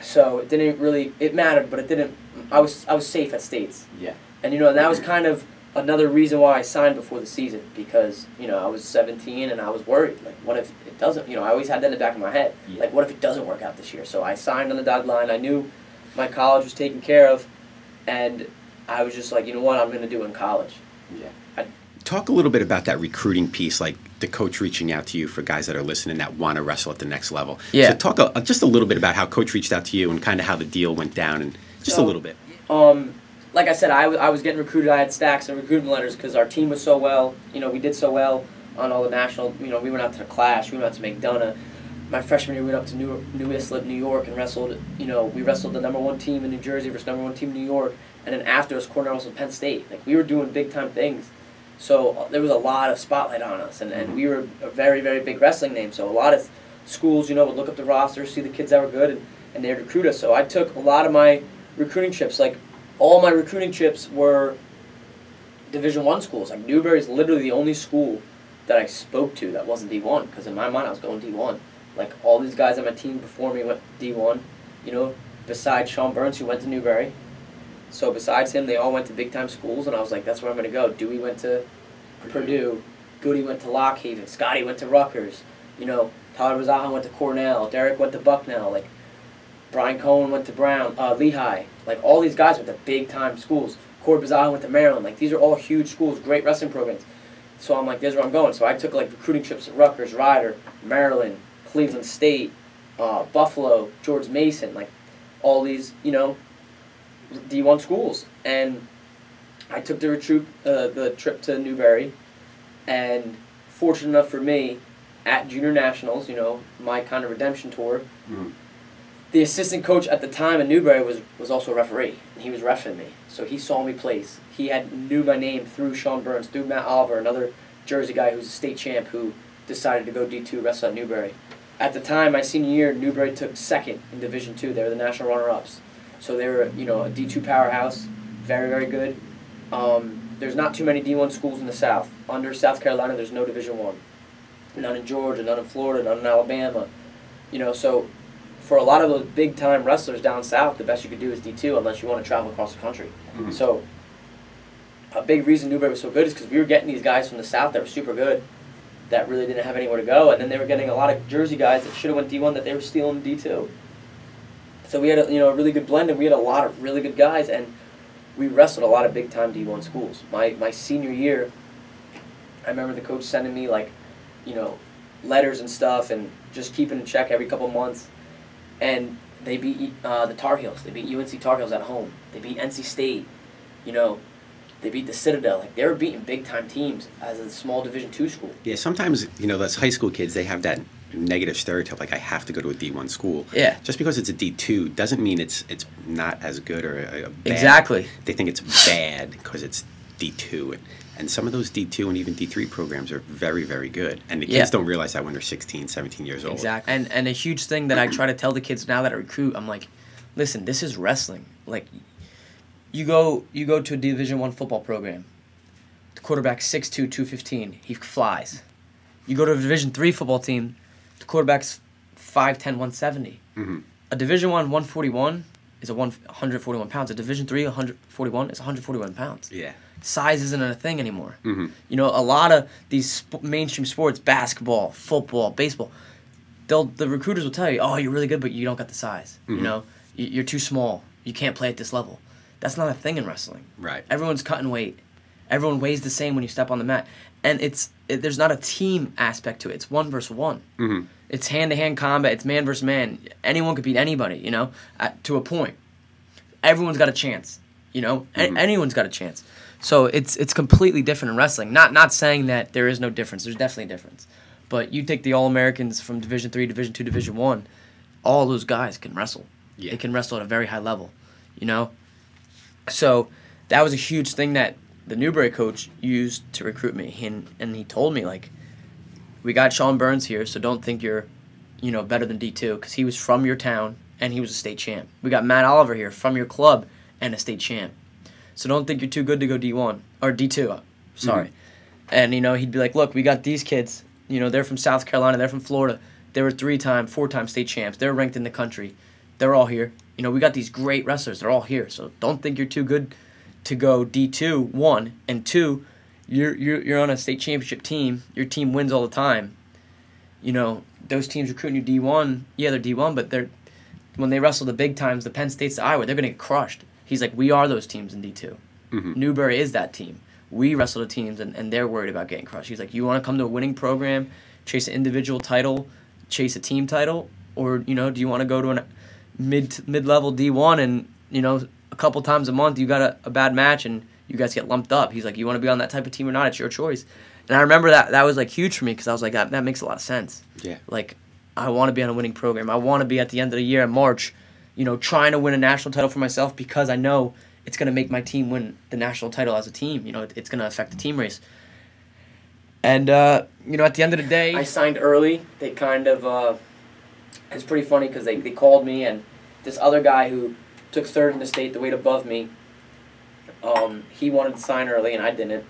So it didn't really, it mattered, but it didn't, I was safe at States. Yeah. And that was kind of another reason why I signed before the season, because, I was 17 and I was worried. Like, what if it doesn't, I always had that in the back of my head. Yeah. Like, what if it doesn't work out this year? So I signed on the dotted line. I knew my college was taken care of, and I was just like, you know what, I'm going to do in college. Yeah. Talk a little bit about that recruiting piece, like the coach reaching out to you for guys that are listening that want to wrestle at the next level. Yeah. So talk just a little bit about how coach reached out to you and kind of how the deal went down, and just a little bit. Like I said, I was getting recruited. I had stacks of recruitment letters because our team was so well. We did so well on all the national. We went out to the Clash. We went out to McDonough. My freshman year, we went up to New Islip, New York, and wrestled. We wrestled the #1 team in New Jersey versus #1 team in New York, and then after us, Cornell wrestled Penn State. Like, we were doing big time things. So there was a lot of spotlight on us, and we were a very, very big wrestling name. So a lot of schools, would look up the roster, see the kids that were good, and they'd recruit us. So I took a lot of my recruiting trips. Like, all my recruiting trips were Division I schools. Like, Newberry is literally the only school that I spoke to that wasn't D1, because in my mind I was going D1. Like, all these guys on my team before me went D1, besides Sean Burns, who went to Newberry. So besides him, they all went to big-time schools, and I was like, that's where I'm going to go. Dewey went to Purdue. Goody went to Lock Haven. Scotty went to Rutgers. Tyler Bazaha went to Cornell. Derek went to Bucknell. Like, Brian Cohen went to Lehigh. Like, all these guys went to big-time schools. Corey Bazaha went to Maryland. Like, these are all huge schools, great wrestling programs. So I'm like, this is where I'm going. So I took, like, recruiting trips to Rutgers, Rider, Maryland, Cleveland State, Buffalo, George Mason. Like, all these, D1 schools, and I took the trip to Newberry, and fortunate enough for me, at Junior Nationals, my kind of redemption tour, the assistant coach at the time in Newberry was also a referee, and he was reffing me, so he saw me place. He knew my name through Sean Burns, through Matt Oliver, another Jersey guy who's a state champ who decided to go D2 wrestle at Newberry. At the time, my senior year, Newberry took second in Division II. They were the national runner-ups. So they were, a D2 powerhouse, very, very good. There's not too many D1 schools in the South. Under South Carolina, there's no Division I. None in Georgia, none in Florida, none in Alabama. So for a lot of those big-time wrestlers down south, the best you could do is D2 unless you want to travel across the country. So a big reason Newberry was so good is because we were getting these guys from the South that were super good that really didn't have anywhere to go, and then they were getting a lot of Jersey guys that should have went D1 that they were stealing D2. So we had a really good blend, and we had a lot of really good guys, and we wrestled a lot of big-time D1 schools. My senior year, I remember the coach sending me, like, letters and stuff, and just keeping in check every couple months. And they beat the Tar Heels. They beat UNC Tar Heels at home. They beat NC State. They beat the Citadel. Like, they were beating big-time teams as a small Division II school. Yeah, sometimes, those high school kids, they have that negative stereotype, like, I have to go to a D1 school. Yeah. Just because it's a D2 doesn't mean it's not as good or a bad. Exactly. They think it's bad because it's D2. And some of those D2 and even D3 programs are very, very good. And the kids don't realize that when they're 16, 17 years old. Exactly. And a huge thing that I try to tell the kids now that I recruit, I'm like, listen, this is wrestling. Like, you go to a Division I football program. The quarterback's 6'2", 215. He flies. You go to a Division III football team. The quarterback's 5'10", 170. A Division I 141 is 141 pounds. A Division III 141 is 141 pounds. Yeah. Size isn't a thing anymore. A lot of these mainstream sports, basketball, football, baseball, the recruiters will tell you, oh, you're really good, but you don't got the size. You're too small. You can't play at this level. That's not a thing in wrestling. Right. Everyone's cutting weight. Everyone weighs the same when you step on the mat. And there's not a team aspect to it. It's 1 versus 1. It's hand-to-hand combat. It's man versus man. Anyone could beat anybody, to a point. everyone's got a chance. You know, anyone's got a chance. So it's completely different in wrestling. Not saying that there is no difference. There's definitely a difference. But you take the All-Americans from Division III, Division II, Division I, all those guys can wrestle. Yeah. They can wrestle at a very high level, you know? So that was a huge thing that the Newbury coach used to recruit me. And he told me, like, we got Sean Burns here, so don't think you're, you know, better than D2, because he was from your town and he was a state champ. We got Matt Oliver here from your club and a state champ. So don't think you're too good to go D1, or D2, sorry. And, you know, he'd be like, look, we got these kids. You know, they're from South Carolina. They're from Florida. They were 3-time, 4-time state champs. They're ranked in the country. They're all here. You know, we got these great wrestlers. They're all here. So don't think you're too good to go D2, 1. And 2, you're on a state championship team. Your team wins all the time. You know, those teams recruiting you D1, yeah, they're D1, but when they wrestle the big times, the Penn States, the Iowa, they're going to get crushed. He's like, we are those teams in D2. Newbury is that team. We wrestle the teams, and they're worried about getting crushed. He's like, you want to come to a winning program, chase an individual title, chase a team title, or, you know, do you want to go to a mid-level D1 and, you know, a couple times a month you got a bad match and you guys get lumped up. He's like, you want to be on that type of team or not? It's your choice. And I remember that was, like, huge for me because I was like, that makes a lot of sense. Yeah. Like, I want to be on a winning program. I want to be at the end of the year in March, you know, trying to win a national title for myself because I know it's going to make my team win the national title as a team. You know, it's going to affect the team race. And, you know, at the end of the day, I signed early. They kind of, it's pretty funny because they called me, and this other guy who took 3rd in the state, the weight above me, he wanted to sign early and I didn't.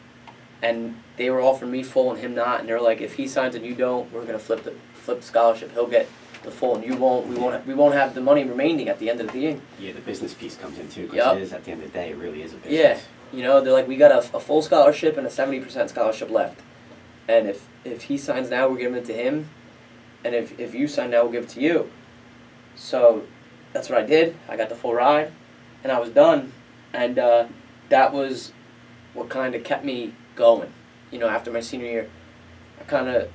And they were offering me full and him not. And they were like, if he signs and you don't, we're going to flip the scholarship. He'll get the full and you won't. We won't have the money remaining at the end of the year. Yeah, the business piece comes in too, because it is, at the end of the day, it really is a business. Yeah, you know, they're like, we got a full scholarship and a 70% scholarship left. And if he signs now, we'll give it to him. And if you sign now, we'll give it to you. So that's what I did. I got the full ride, and I was done. And that was what kind of kept me going. You know, after my senior year, I kind of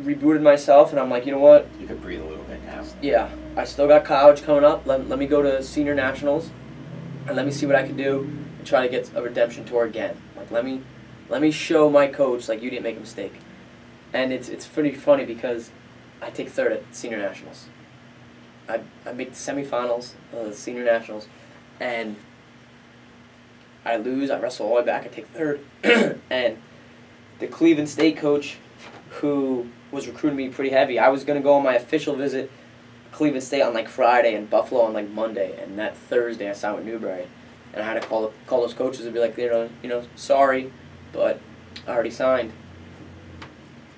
rebooted myself, and I'm like, you know what? You could breathe a little bit now. Yeah, I still got college coming up. Let me go to senior nationals, and let me see what I can do and try to get a redemption tour again. Like, let me show my coach, like, you didn't make a mistake. And it's pretty funny because I take 3rd at senior nationals. I make the semifinals of the senior nationals, and I lose. I wrestle all the way back. I take 3rd, and the Cleveland State coach, who was recruiting me pretty heavy, I was gonna go on my official visit to Cleveland State on like Friday and Buffalo on like Monday, and that Thursday I signed with Newbury, and I had to call those coaches and be like, you know, sorry, but I already signed,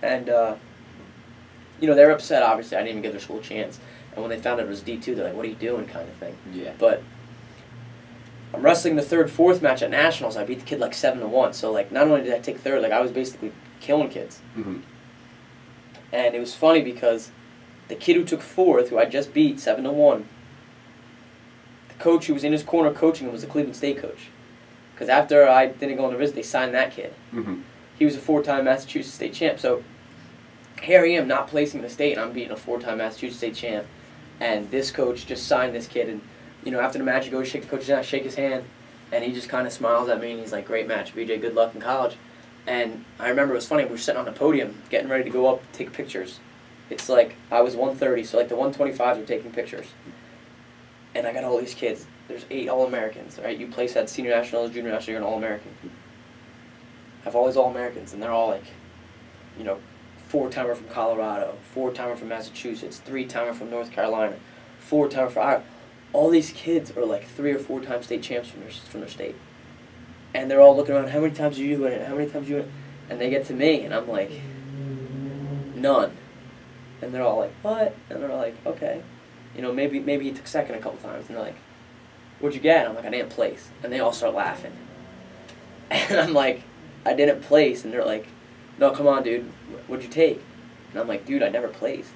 and you know, they're upset. Obviously, I didn't even give their school a chance. And when they found out it was D2, they're like, what are you doing, kind of thing. Yeah. But I'm wrestling the 3rd, 4th match at Nationals. I beat the kid like 7-1. So, like, not only did I take 3rd, like, I was basically killing kids. And it was funny because the kid who took 4th, who I just beat 7-1, the coach who was in his corner coaching him was the Cleveland State coach. Because after I didn't go on the visit, they signed that kid. He was a 4-time Massachusetts state champ. So here I am not placing in the state, and I'm beating a 4-time Massachusetts state champ. And this coach just signed this kid, and, you know, after the match, you go shake the coach's hand, I shake his hand, and he just kind of smiles at me, and he's like, great match, BJ, good luck in college. And I remember it was funny, we were sitting on the podium, getting ready to go up, take pictures. It's like, I was 130, so like the 125s were taking pictures. And I got all these kids. There's 8 All-Americans, right? You place at senior nationals, junior national, you're an All-American. I have all these All-Americans, and they're all like, you know, 4-timer from Colorado, 4-timer from Massachusetts, 3-timer from North Carolina, 4-timer from Iowa. All these kids are like 3 or 4-time state champs from their state. And they're all looking around, how many times are you in it? How many times are you in it? And they get to me, and I'm like, none. And they're all like, what? And they're like, okay. You know, maybe he took 2nd a couple times. And they're like, what'd you get? I'm like, I didn't place. And they all start laughing. And I'm like, I didn't place. And they're like, no, come on, dude. What'd you take? And I'm like, dude, I never placed.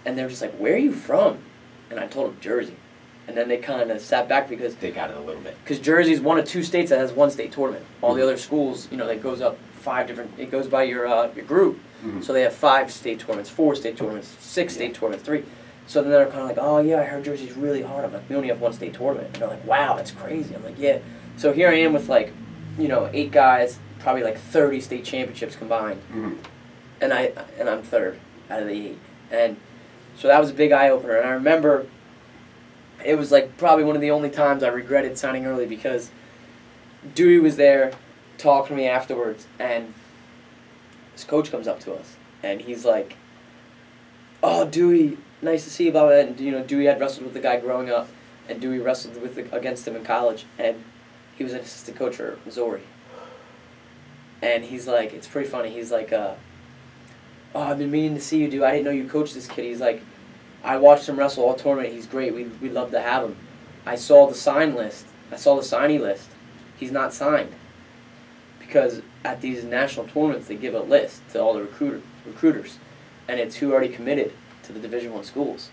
And they're just like, where are you from? And I told them Jersey. And then they kind of sat back because they got it a little bit. Because Jersey's one of 2 states that has 1 state tournament. All the other schools, you know, that goes up 5 different. It goes by your group. So they have 5 state tournaments, 4 state tournaments, 6 state tournaments, 3. So then they're kind of like, oh yeah, I heard Jersey's really hard. I'm like, we only have one state tournament. And they're like, wow, that's crazy. I'm like, yeah. So here I am with like, 8 guys, probably like 30 state championships combined, and I'm third out of the 8. And so that was a big eye opener. And I remember it was like probably one of the only times I regretted signing early, because Dewey was there talking to me afterwards, and his coach comes up to us and he's like, oh, Dewey, nice to see you, blah, blah, blah. And Dewey had wrestled with the guy growing up, and Dewey wrestled against him in college, and he was an assistant coach for Missouri. And he's like, it's pretty funny, he's like, oh, I've been meaning to see you, Dewey. I didn't know you coached this kid. He's like, I watched him wrestle all tournament. He's great. We'd love to have him. I saw the sign list. I saw the signee list. He's not signed. Because at these national tournaments, they give a list to all the recruiters. And it's who already committed to the Division I schools.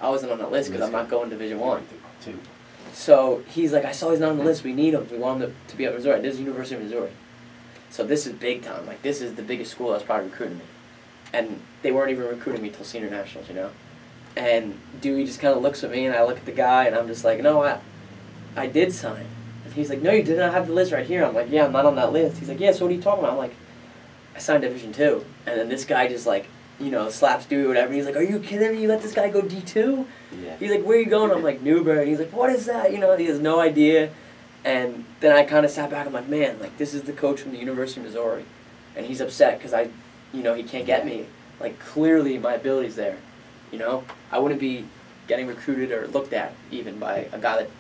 I wasn't on that list because I'm not going to Division I. So he's like, I saw he's not on the list. We need him. We want him to be at Missouri. This is University of Missouri. So this is big time. Like, this is the biggest school that's probably recruiting me. And they weren't even recruiting me till senior nationals, And Dewey just kind of looks at me, and I look at the guy, and I'm just like, no, I did sign. And he's like, no, you didn't. I have the list right here. I'm like, yeah, I'm not on that list. He's like, yeah, so what are you talking about? I'm like, I signed Division II. And then this guy just like, slaps Dewey or whatever. He's like, are you kidding me? You let this guy go D2? Yeah. He's like, where are you going? I'm like, Newberry. And he's like, what is that? He has no idea. And then I kind of sat back. I'm like, man, like, this is the coach from the University of Missouri. And he's upset because he can't get me. Like, clearly my ability's there. I wouldn't be getting recruited or looked at even by a guy that,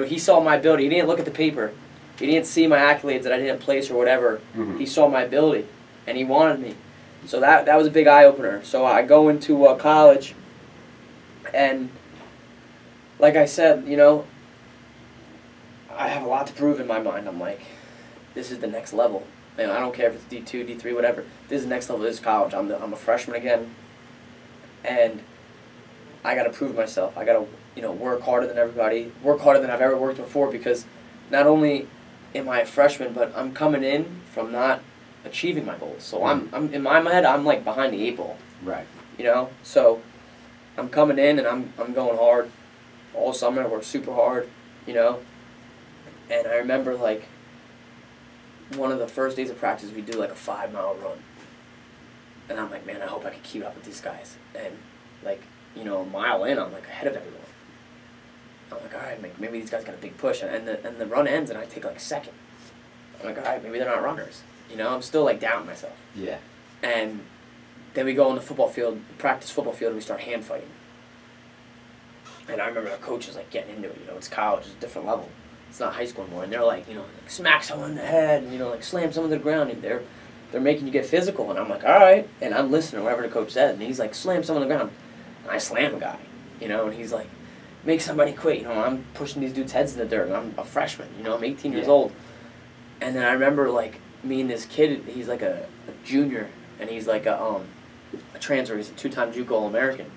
he saw my ability. He didn't look at the paper. He didn't see my accolades that I didn't place or whatever. He saw my ability, and he wanted me. So that was a big eye-opener. So I go into college, and like I said, I have a lot to prove in my mind. I'm like, this is the next level. I don't care if it's D2, D3, whatever. This is the next level. This is college. I'm a freshman again, and I got to prove myself. I got to work harder than everybody, work harder than I've ever worked before, because not only am I a freshman, but I'm coming in from not achieving my goals. So I'm in my head, I'm like behind the 8 ball. Right. So I'm coming in and I'm going hard all summer. I work super hard, And I remember like one of the first days of practice, we do like a 5-mile run. And I'm like, man, I hope I can keep up with these guys. And like, a mile in, I'm like ahead of everyone. I'm like, all right, maybe these guys got a big push. And the run ends, and I take like second. I'm like, all right, maybe they're not runners. I'm still like doubting myself. Yeah. And then we go on the football field, practice football field, and we start hand fighting. And I remember our coach is like getting into it. It's college, it's a different level. It's not high school anymore. And they're like, like smack someone in the head, and like slam someone to the ground. And they're making you get physical. And I'm like, all right. And I'm listening to whatever the coach said. And he's like, slam someone to the ground. And I slam a guy, and he's like, make somebody quit. I'm pushing these dudes' heads in the dirt. And I'm a freshman, I'm 18 years old. And then I remember like me and this kid, he's like a junior, and he's like a transfer. He's a 2-time JUCO All-American.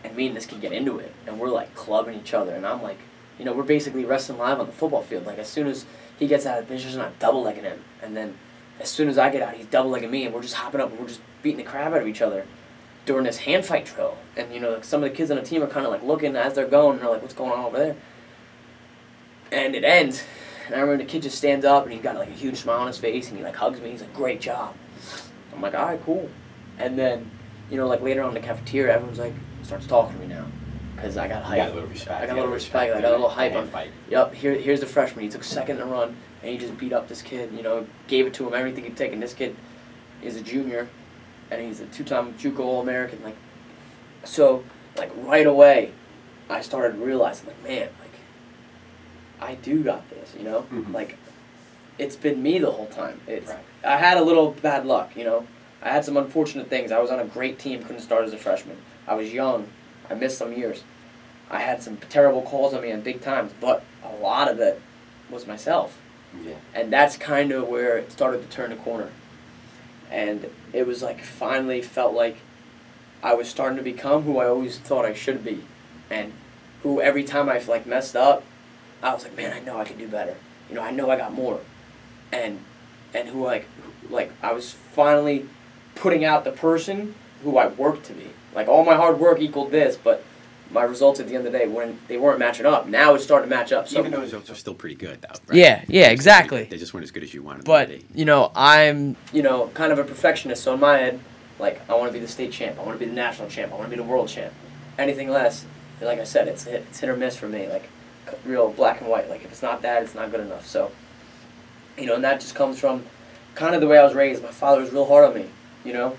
And me and this kid get into it, and we're like clubbing each other. And I'm like, we're basically wrestling live on the football field. Like, as soon as he gets out of the position, I'm double-legging him. And then as soon as I get out, he's double-legging me, and we're just hopping up, and we're just beating the crap out of each other during this hand fight drill. And, some of the kids on the team are kind of like looking as they're going, and they're like, what's going on over there? And it ends. And I remember the kid just stands up, and he's got like a huge smile on his face, and he like hugs me. He's like, great job. I'm like, all right, cool. And then, like later on in the cafeteria, everyone's like, starts talking to me now. Because I got hype. You got a little respect. I got a little respect. I got a little hype on fight. Yep, here's the freshman. He took second in the run, and he just beat up this kid, gave it to him, everything he'd taken. This kid is a junior, and he's a 2-time JUCO All-American. Like, so, like, right away, I started realizing, like, man, like, I do got this, Like, it's been me the whole time. I had a little bad luck, I had some unfortunate things. I was on a great team, couldn't start as a freshman. I was young. I missed some years. I had some terrible calls on me in big times, but a lot of it was myself. Yeah. And that's kind of where it started to turn the corner. And it was like, finally felt like I was starting to become who I always thought I should be. And who every time I like messed up, I was like, man, I know I can do better. I know I got more. And who like I was finally putting out the person who I worked to be. Like, all my hard work equaled this, but my results at the end of the day, when they weren't matching up, now it's starting to match up. So even though results are still pretty good, though. Right? Yeah, exactly. They just weren't as good as you wanted But, them to be. you know, I'm, you know, kind of a perfectionist. So in my head, like, I want to be the state champ. I want to be the national champ. I want to be the world champ. Anything less, like I said, it's hit or miss for me. Like, real black and white. Like, if it's not that, it's not good enough. So, you know, and that just comes from kind of the way I was raised. My father was real hard on me, you know.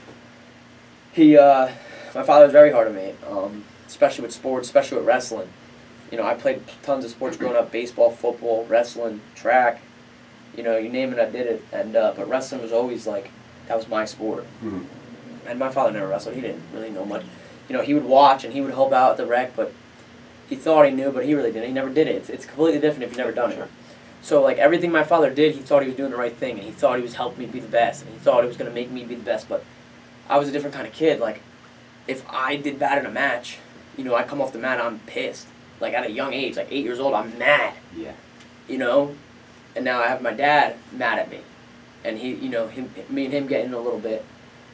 My father was very hard on me, especially with sports, especially with wrestling. You know, I played tons of sports growing up: baseball, football, wrestling, track. You know, you name it, I did it. And but wrestling was always like, that was my sport. Mm-hmm. And my father never wrestled. He didn't really know much. You know, he would watch and he would help out at the rec, but he thought he knew, but he really didn't. He never did it. It's completely different if you've never done it. So, like, everything my father did, he thought he was doing the right thing, and he thought he was helping me be the best, and he thought he was going to make me be the best, but I was a different kind of kid. Like, if I did bad in a match, you know, I come off the mat, I'm pissed. Like, at a young age, like 8 years old, I'm mad. Yeah. You know? And now I have my dad mad at me. And he, you know, me and him getting a little bit.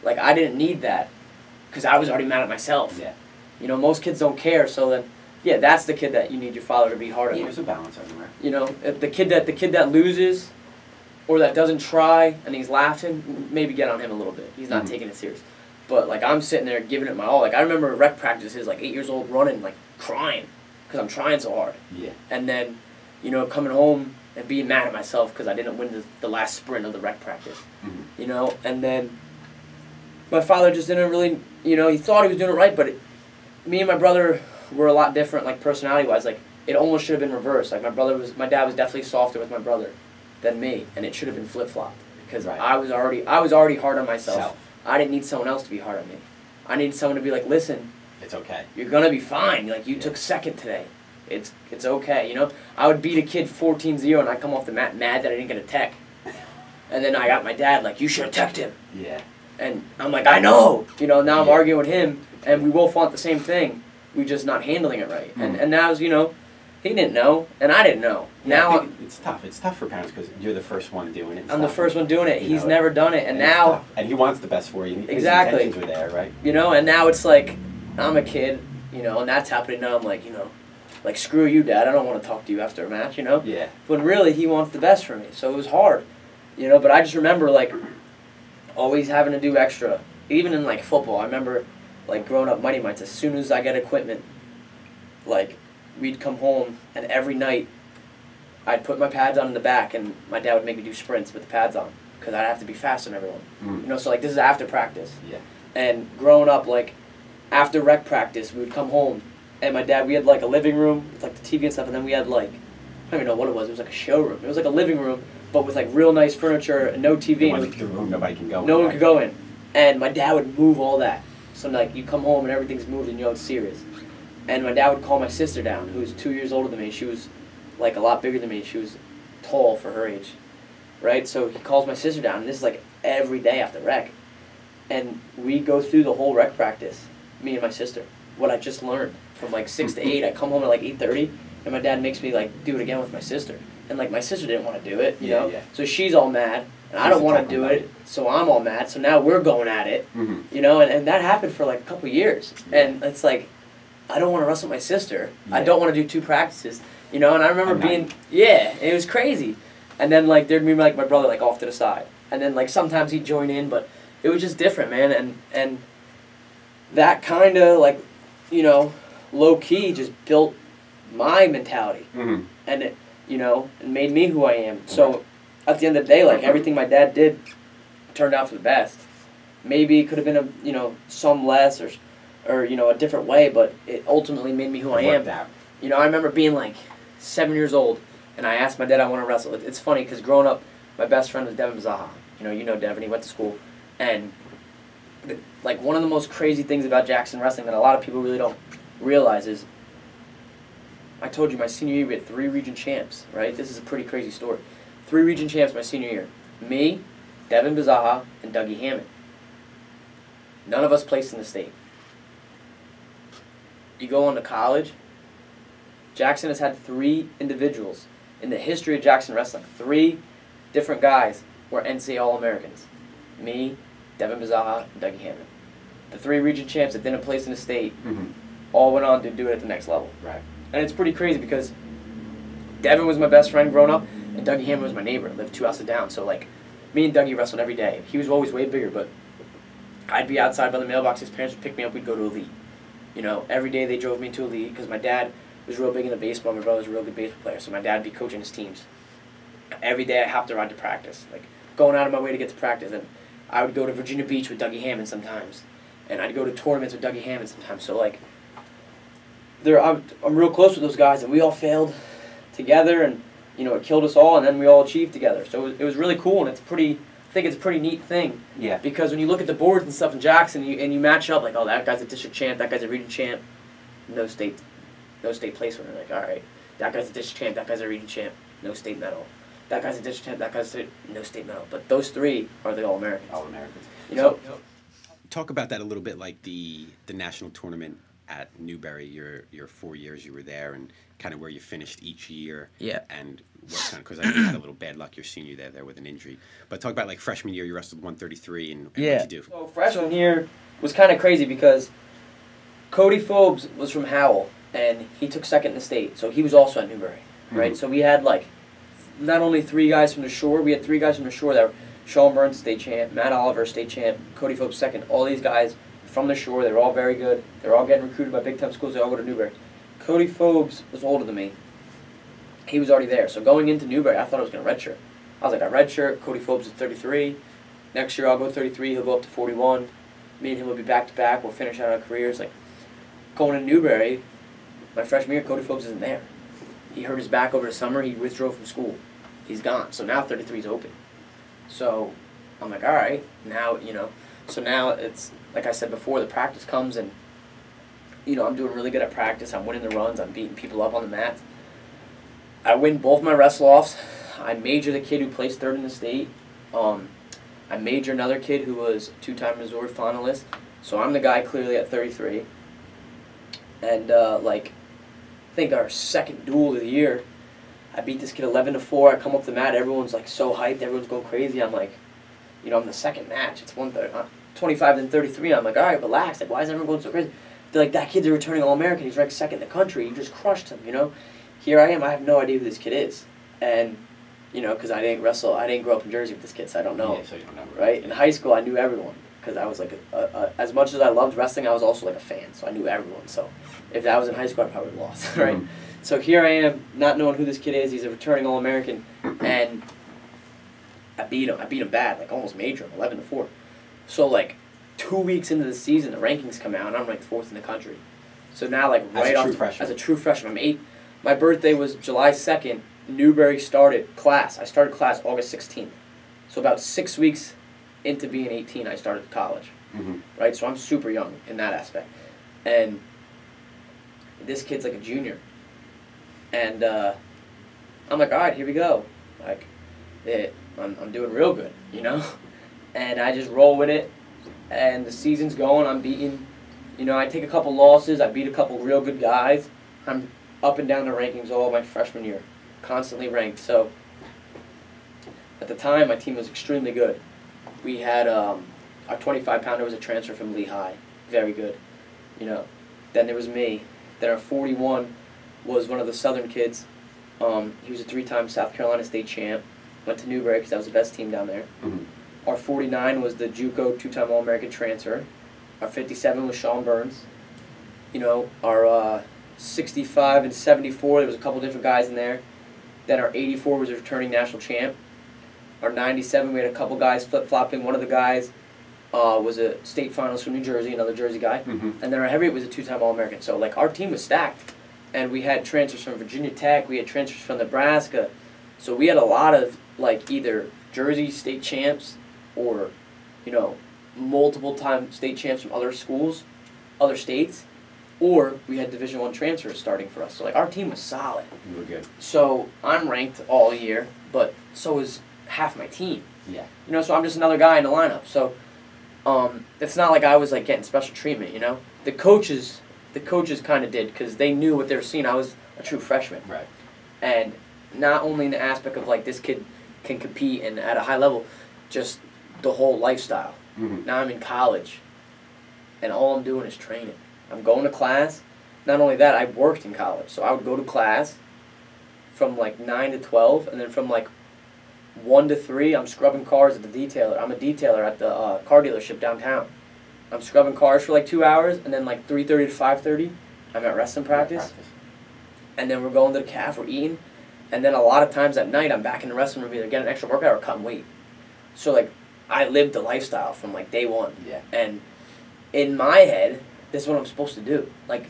Like, I didn't need that, because I was already mad at myself. Yeah. You know, most kids don't care, so then, yeah, that's the kid that you need your father to be hard on. Yeah, there's a balance everywhere. You know, if the kid that loses, or that doesn't try, and he's laughing, maybe get on him a little bit. He's not taking it serious. But, like, I'm sitting there giving it my all. Like, I remember rec practices, like, 8 years old, running, like, crying, because I'm trying so hard. Yeah. And then, you know, coming home and being mad at myself because I didn't win the last sprint of the rec practice. Mm-hmm. You know, and then my father just didn't really, you know, he thought he was doing it right, but me and my brother were a lot different, like, personality-wise. Like, it almost should have been reversed. Like, my dad was definitely softer with my brother than me, and it should have been flip-flopped, because I was already hard on myself. I didn't need someone else to be hard on me. I needed someone to be like, listen, it's okay. You're gonna be fine. Like, you took second today. It's okay, you know? I would beat a kid 14-0 and I'd come off the mat mad that I didn't get a tech. And then I got my dad like, you should have teched him. Yeah. And I'm like, I know! You know, now I'm arguing with him, and we both want the same thing. We're just not handling it right. And now, you know, he didn't know, and I didn't know. Yeah, now it's tough. It's tough for parents because you're the first one doing it. I'm the first one doing it. He's never done it, and now... And he wants the best for you. Exactly. His intentions are there, right? You know, and now it's like, I'm a kid, you know, and that's happening now. I'm like, you know, like, screw you, Dad. I don't want to talk to you after a match, you know? Yeah. When really, he wants the best for me. So it was hard, you know? But I just remember, like, always having to do extra. Even in, like, football. I remember, like, growing up Mighty Mites, as soon as I get equipment, like, we'd come home, and every night, I'd put my pads on in the back, and my dad would make me do sprints with the pads on, because I'd have to be faster than everyone. You know, so, like, this is after practice. Yeah. And growing up, like, after rec practice, we would come home, and my dad, we had, like, a living room with, like, the TV and stuff, and then we had, like, I don't even know what it was. It was like a showroom. It was like a living room, but with, like, real nice furniture and no TV. The room nobody can go in. No one could go in. And my dad would move all that. So, like, you come home and everything's moved and you know it's serious. And my dad would call my sister down, who was 2 years older than me. She was, like, a lot bigger than me. She was tall for her age, right? So he calls my sister down, and this is, like, every day after rec. And we go through the whole rec practice, me and my sister, what I just learned from, like, 6 to 8. I come home at, like, 8:30, and my dad makes me, like, do it again with my sister. And, like, my sister didn't want to do it, you know? Yeah. So she's all mad, and I don't want to do it, so I'm all mad. So now we're going at it, you know? And that happened for, like, a couple years. And it's like, I don't want to wrestle my sister. Yeah. I don't want to do 2 practices, you know? And I remember it was crazy. And then, like, there'd be, like, my brother, like, off to the side. And then, like, sometimes he'd join in, but it was just different, man. And that kind of, like, you know, low-key just built my mentality. And it, you know, it made me who I am. So at the end of the day, like, everything my dad did turned out for the best. Maybe it could have been you know, some less or you know, a different way, but it ultimately made me who I am. You know, I remember being like 7 years old, and I asked my dad I want to wrestle. It's funny because growing up, my best friend was Devin Bazaha. You know Devin. He went to school, and like, one of the most crazy things about Jackson wrestling that a lot of people really don't realize is, I told you my senior year we had 3 region champs, right? This is a pretty crazy story. 3 region champs my senior year. Me, Devin Bazaha, and Dougie Hammond. None of us placed in the state. You go on to college, Jackson has had 3 individuals in the history of Jackson wrestling. 3 different guys were NCAA All-Americans. Me, Devin Bazaha, and Dougie Hammond. the 3 region champs that didn't place in the state, Mm-hmm. all went on to do it at the next level. Right. And it's pretty crazy because Devin was my best friend growing up, and Dougie Hammond was my neighbor. Lived 2 houses down. So like, me and Dougie wrestled every day. He was always way bigger, but I'd be outside by the mailbox. His parents would pick me up. We'd go to Elite. You know, every day they drove me to Elite because my dad was real big into baseball. My brother was a real good baseball player, so my dad would be coaching his teams. Every day I hopped around to practice, like going out of my way to get to practice. And I would go to Virginia Beach with Dougie Hammond sometimes, and I'd go to tournaments with Dougie Hammond sometimes. So like, I'm real close with those guys, and we all failed together, and you know, it killed us all, and then we all achieved together. So it was really cool, and I think it's a pretty neat thing. Yeah. Because when you look at the boards and stuff in Jackson, and you match up, like, oh, that guy's a district champ, that guy's a region champ, no state place winner. Like, all right, that guy's a district champ, that guy's a region champ, no state medal. That guy's a district champ, that guy's no state medal. But those 3 are the All-Americans. All-Americans. You know? So, talk about that a little bit, like the national tournament at Newberry, your 4 years you were there, and kind of where you finished each year. Yeah. And what kind of, because I know you had a little bad luck your senior there with an injury. But talk about like freshman year, you wrestled 133, and Yeah. what'd you do? So freshman year was kind of crazy because Cody Phobes was from Howell, and he took second in the state, so he was also at Newberry, right? Mhm. So we had like not only 3 guys from the shore, we had 3 guys from the shore that were Sean Burns, state champ, Matt Oliver, state champ, Cody Phobes second. All these guys from the shore, they were all very good. They were all getting recruited by big time schools. They all go to Newberry. Cody Phobes was older than me. He was already there. So going into Newberry, I thought I was going to redshirt. I was like, I redshirt. Cody Phobes is 33. Next year I'll go 33. He'll go up to 41. Me and him will be back to back. We'll finish out our careers. Like going to Newberry, my freshman year, Cody Phobes isn't there. He hurt his back over the summer. He withdrew from school. He's gone. So now 33 is open. So I'm like, all right, now, you know. So now it's, like I said before, the practice comes and, you know, I'm doing really good at practice. I'm winning the runs. I'm beating people up on the mat. I win both my wrestle-offs. I major the kid who placed 3rd in the state. I major another kid who was 2-time Missouri finalist. So I'm the guy clearly at 33. And, like, I think our second duel of the year, I beat this kid 11-4. I come up the mat. Everyone's, like, so hyped. Everyone's going crazy. I'm like, you know, I'm the second match. It's 25 and 33. I'm like, all right, relax. Like, why is everyone going so crazy? They're like, that kid's a returning All-American. He's ranked 2nd in the country. You just crushed him, you know? Here I am. I have no idea who this kid is. And, you know, because I didn't wrestle. I didn't grow up in Jersey with this kid, so I don't know. Yeah, so you don't know. Right? In high school, I knew everyone. Because I was like, as much as I loved wrestling, I was also like a fan. So I knew everyone. So if that was in high school, I'd probably lost, right? Mhm. So here I am, not knowing who this kid is. He's a returning All-American. And I beat him. I beat him bad, like almost major him, 11-4. So like 2 weeks into the season, the rankings come out, and I'm ranked 4th in the country. So now, like right off, as a true freshman, I'm 8. My birthday was July 2nd. Newberry started class. I started class August 16th. So about 6 weeks into being 18, I started college. Mm-hmm. Right, so I'm super young in that aspect, and this kid's like a junior. And I'm like, all right, here we go. Like, I'm doing real good, you know? And I just roll with it, and the season's going. I'm beating, you know, I take a couple losses. I beat a couple real good guys. I'm up and down the rankings all my freshman year, constantly ranked. So at the time, my team was extremely good. We had our 25-pounder was a transfer from Lehigh, very good, you know. Then there was me. Then our 41 was one of the Southern kids. He was a 3-time South Carolina state champ. Went to Newberry because that was the best team down there. Mm-hmm. Our 49 was the JUCO 2-time All-American transfer. Our 57 was Sean Burns. You know, our 65 and 74, there was a couple different guys in there. Then our 84 was a returning national champ. Our 97, we had a couple guys flip-flopping. One of the guys was a state finalist from New Jersey, another Jersey guy. Mm-hmm. And then our heavyweight was a 2-time All-American. So, like, our team was stacked. And we had transfers from Virginia Tech. We had transfers from Nebraska. So we had a lot of, like, either Jersey state champs or, you know, multiple-time state champs from other schools, other states. Or we had Division I transfers starting for us. So, like, our team was solid. You were good. So I'm ranked all year, but so is half my team. Yeah. You know, so I'm just another guy in the lineup. So it's not like I was, like, getting special treatment, you know? The coaches kind of did because they knew what they were seeing. I was a true freshman. Right. And not only in the aspect of, like, this kid can compete and at a high level, just the whole lifestyle. Mm-hmm. Now I'm in college. and all I'm doing is training. I'm going to class. Not only that, I worked in college, so I would go to class from like 9 to 12, and then from like 1 to 3, I'm scrubbing cars at the detailer. I'm a detailer at the car dealership downtown. I'm scrubbing cars for like 2 hours, and then like 3:30 to 5:30, I'm at wrestling practice. And then we're going to the calf, we're eating, and then a lot of times at night, I'm back in the wrestling room either getting an extra workout or cutting weight. So like, I lived the lifestyle from like day one. Yeah. And in my head, this is what I'm supposed to do. Like,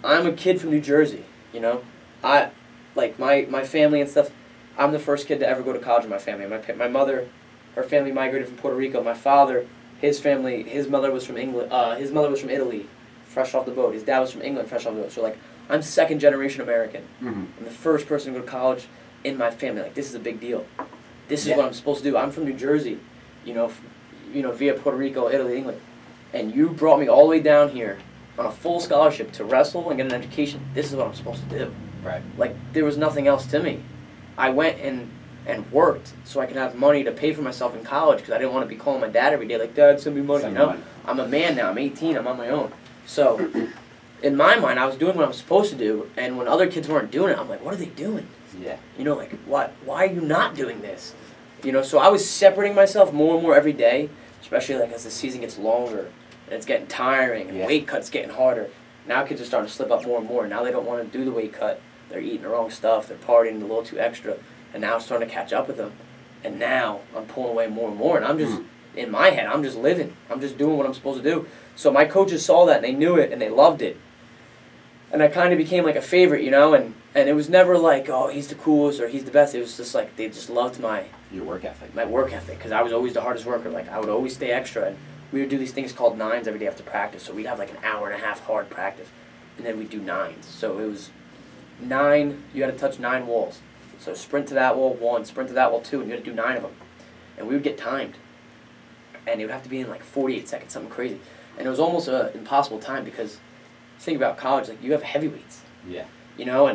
I'm a kid from New Jersey, you know? Like, my family and stuff, I'm the first kid to ever go to college in my family. My mother, her family migrated from Puerto Rico. My father, his mother was from England. His mother was from Italy, fresh off the boat. His dad was from England, fresh off the boat. So, like, I'm second generation American. Mm-hmm. I'm the first person to go to college in my family. Like, this is a big deal. This is Yeah. what I'm supposed to do. I'm from New Jersey, you know, via Puerto Rico, Italy, England. And you brought me all the way down here on a full scholarship to wrestle and get an education. This is what I'm supposed to do. Right. Like, there was nothing else to me. I went and worked so I could have money to pay for myself in college because I didn't want to be calling my dad every day like, Dad, send me money, Send you me know? money. I'm a man now. I'm 18. I'm on my own. So, in my mind, I was doing what I was supposed to do, and when other kids weren't doing it, I'm like, what are they doing? Yeah. You know, like, why are you not doing this? You know, so I was separating myself more and more every day, especially like as the season gets longer and it's getting tiring and Yeah. weight cut's getting harder. Now kids are starting to slip up more and more. Now they don't want to do the weight cut. They're eating the wrong stuff. They're partying a little too extra. And now it's starting to catch up with them. And now I'm pulling away more and more. And I'm just, in my head, I'm just living. I'm just doing what I'm supposed to do. So my coaches saw that and they knew it and they loved it. And I kind of became like a favorite, you know, and it was never like, oh, he's the coolest or he's the best. It was just like they just loved Your work ethic. my work ethic because I was always the hardest worker. Like, I would always stay extra, and we would do these things called 9s every day after practice. So we'd have like an hour and a half hard practice, and then we'd do 9s. So it was 9, you had to touch 9 walls. So sprint to that wall 1, sprint to that wall 2, and you had to do 9 of them. And we would get timed, and it would have to be in like 48 seconds, something crazy. And it was almost an impossible time because think about college, like, you have heavyweights. Yeah. You know,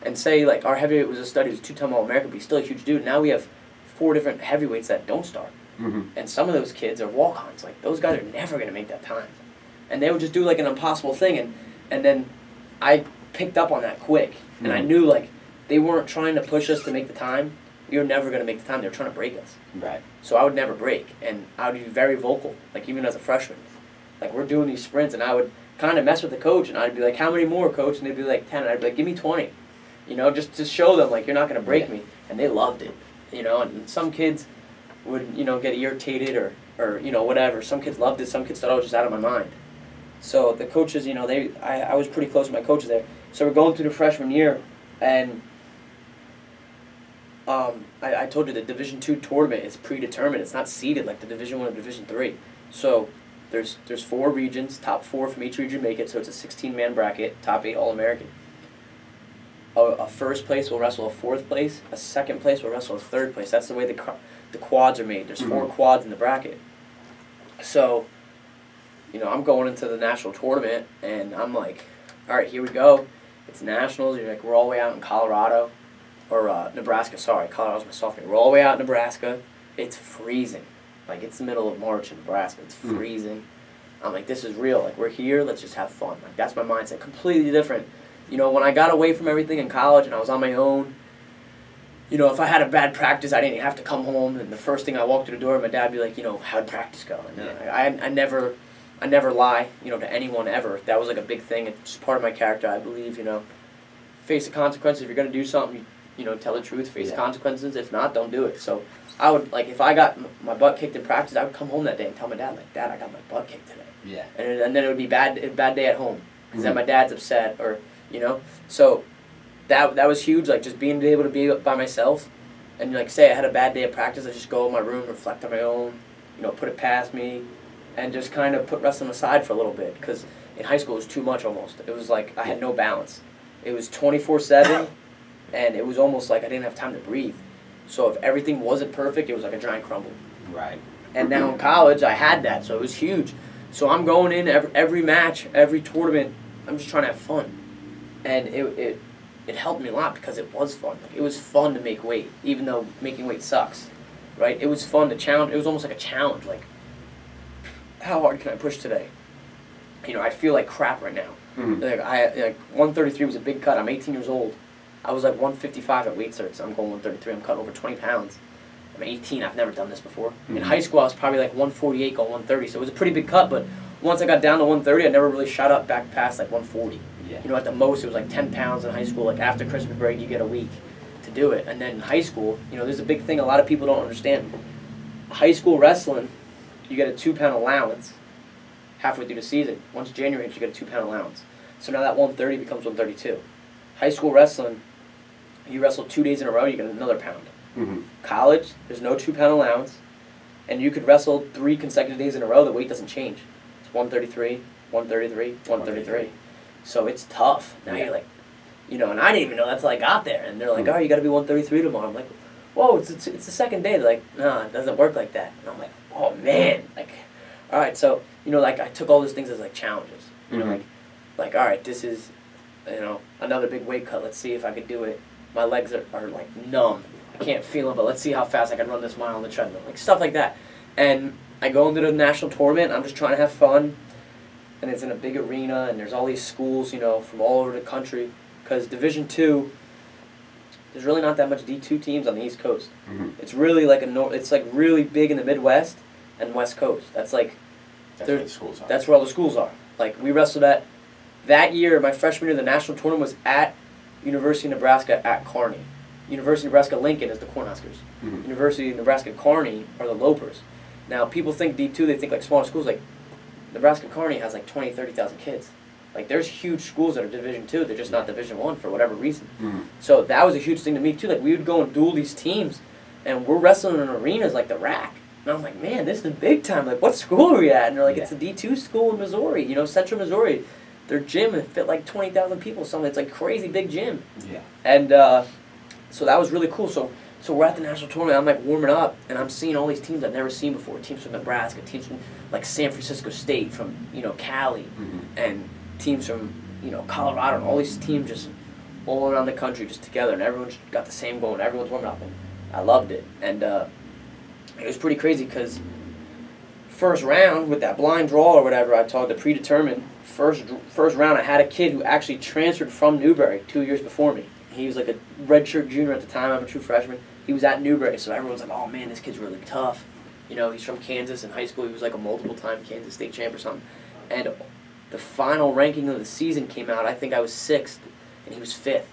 and say like our heavyweight was a stud, he was 2-time All-American, but he's still a huge dude. Now we have 4 different heavyweights that don't start. Mm-hmm. And some of those kids are walk-ons. Like, those guys are never going to make that time. And they would just do, like, an impossible thing. And then I picked up on that quick. And I knew, like, they weren't trying to push us to make the time. We were never going to make the time. They were trying to break us. Right. So I would never break. And I would be very vocal, like, even as a freshman. Like, we're doing these sprints, and I would kind of mess with the coach. And I'd be like, how many more, coach? And they'd be like, 10. And I'd be like, give me 20. You know, just to show them, like, you're not going to break me. And they loved it. You know, and some kids would, you know, get irritated or you know, whatever. Some kids loved it. Some kids thought I was just out of my mind. So the coaches, you know, I was pretty close with my coaches there. So we're going through the freshman year, and I told you the Division II tournament is predetermined. It's not seeded like the Division I or Division III. So there's 4 regions. Top 4 from each region make it. So it's a 16-man bracket. Top 8 All-American. A first place will wrestle a 4th place. A second place will wrestle a 3rd place. That's the way the quads are made. There's 4 quads in the bracket. So, you know, I'm going into the national tournament, and I'm like, all right, here we go. It's nationals. You're like, we're all the way out in Colorado, or Nebraska. Sorry, Colorado's my sophomore. We're all the way out in Nebraska. It's freezing. Like, it's the middle of March in Nebraska. It's freezing. I'm like, this is real. Like, we're here. Let's just have fun. Like, that's my mindset. Completely different. You know, when I got away from everything in college and I was on my own, you know, if I had a bad practice, I didn't have to come home. And the first thing I walked through the door, my dad would be like, you know, how'd practice go? And I never lie, you know, to anyone ever. That was like a big thing. It's just part of my character, I believe, you know. Face the consequences. If you're going to do something, you know, tell the truth. Face the consequences. If not, don't do it. So I would, like, if I got my butt kicked in practice, I would come home that day and tell my dad, like, Dad, I got my butt kicked today. Yeah. And then it would be a bad day at home. Because then my dad's upset or, you know. So that was huge, like, just being able to be by myself. And, like, say I had a bad day of practice, I just go in my room, reflect on my own, you know, put it past me, and just kind of put wrestling aside for a little bit. Because in high school it was too much almost. It was like I had no balance. It was 24/7, and it was almost like I didn't have time to breathe. So if everything wasn't perfect, it was like a giant crumble. Right. And now in college, I had that, so it was huge. So I'm going in every match, every tournament, I'm just trying to have fun. And it helped me a lot because it was fun. Like, it was fun to make weight, even though making weight sucks, right? It was fun to challenge. It was almost like a challenge. Like, how hard can I push today? you know, I feel like crap right now. Mm-hmm. Like 133 was a big cut. I'm 18 years old. I was like 155 at weight certs. I'm going 133. I'm cutting over 20 pounds. I'm 18. I've never done this before. Mm-hmm. In high school, I was probably like 148 going 130. So it was a pretty big cut. But once I got down to 130, I never really shot up back past like 140. Yeah. You know, at the most, it was like 10 pounds in high school. Like after Christmas break, you get a week to do it. And then in high school, you know, there's a big thing a lot of people don't understand. High school wrestling, you get a 2-pound allowance halfway through the season. Once January hits, you get a 2-pound allowance. So now that 130 becomes 132. High school wrestling, you wrestle 2 days in a row, you get another pound. Mm-hmm. College, there's no 2-pound allowance, and you could wrestle 3 consecutive days in a row, the weight doesn't change. It's 133, 133, 133. So it's tough. Now you're like, you know, and I didn't even know that's how I got there. And they're like, oh, you got to be 133 tomorrow. I'm like, whoa, it's the second day. They're like, no, it doesn't work like that. And I'm like, oh, man. Like, all right, so, you know, like I took all those things as like challenges. You know, like, all right, this is, you know, another big weight cut. Let's see if I could do it. My legs are like numb. I can't feel them, but let's see how fast I can run this mile on the treadmill. Like stuff like that. And I go into the national tournament. I'm just trying to have fun. And it's in a big arena, and there's all these schools, you know, from all over the country. Because Division II, there's really not that much D2 teams on the East Coast. Mm-hmm. It's really like it's like really big in the Midwest and West Coast. That's like, That's where the schools are. that's where all the schools are. Like we wrestled at, that year, my freshman year, the national tournament was at University of Nebraska at Kearney. University of Nebraska-Lincoln is the Cornhuskers. Mm-hmm. University of Nebraska-Kearney are the Lopers. Now, people think D2, they think like smaller schools. Like, Nebraska-Kearney has like 20, 30,000 kids. Like, there's huge schools that are Division II. They're just not Division I for whatever reason. Mm-hmm. So that was a huge thing to me, too. Like, we would go and duel these teams, and we're wrestling in arenas like the Rack. And I'm like, man, this is big time. Like, what school are we at? And they're like, it's a D2 school in Missouri, you know, Central Missouri. Their gym fit like 20,000 people, something. It's like crazy big gym. Yeah. And so that was really cool. So we're at the national tournament. I'm like warming up, and I'm seeing all these teams I've never seen before. Teams from Nebraska, teams from like San Francisco State, from Cali, and teams from Colorado, and all these teams just all around the country just together, and everyone's got the same goal, and everyone's warming up, and I loved it. And it was pretty crazy because first round with that blind draw or whatever I called the predetermined first round, I had a kid who actually transferred from Newberry 2 years before me. He was like a redshirt junior at the time. I'm a true freshman. He was at Newberry, so everyone's like, "Oh man, this kid's really tough." You know, he's from Kansas. In high school, he was like a multiple-time Kansas State champ or something. And the final ranking of the season came out. I think I was 6th, and he was 5th.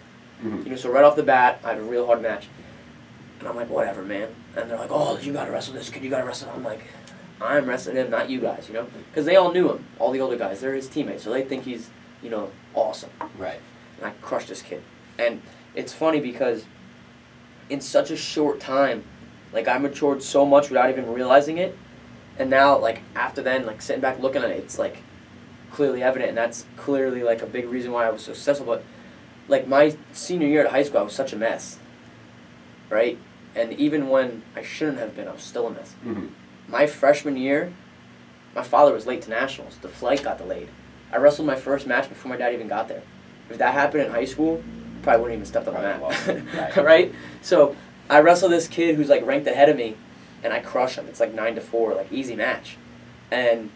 Mm-hmm. So right off the bat, I had a real hard match. And I'm like, whatever, man. And they're like, "Oh, you got to wrestle this kid. You got to wrestle him." I'm like, I'm wrestling him, not you guys, Because they all knew him, all the older guys. They're his teammates, so they think he's, awesome. Right. And I crushed this kid. And it's funny because in such a short time, like, I matured so much without even realizing it. And now, like, after then, like, sitting back looking at it, it's, like, clearly evident. And that's clearly, like, a big reason why I was so successful. But, like, my senior year at high school, I was such a mess. Right? And even when I shouldn't have been, I was still a mess. Mm-hmm. My freshman year, my father was late to nationals. The flight got delayed. I wrestled my first match before my dad even got there. If that happened in high school, probably wouldn't even stepped on the mat. Right? So I wrestle this kid who's like ranked ahead of me, and I crush him. It's like 9-4, like easy match. And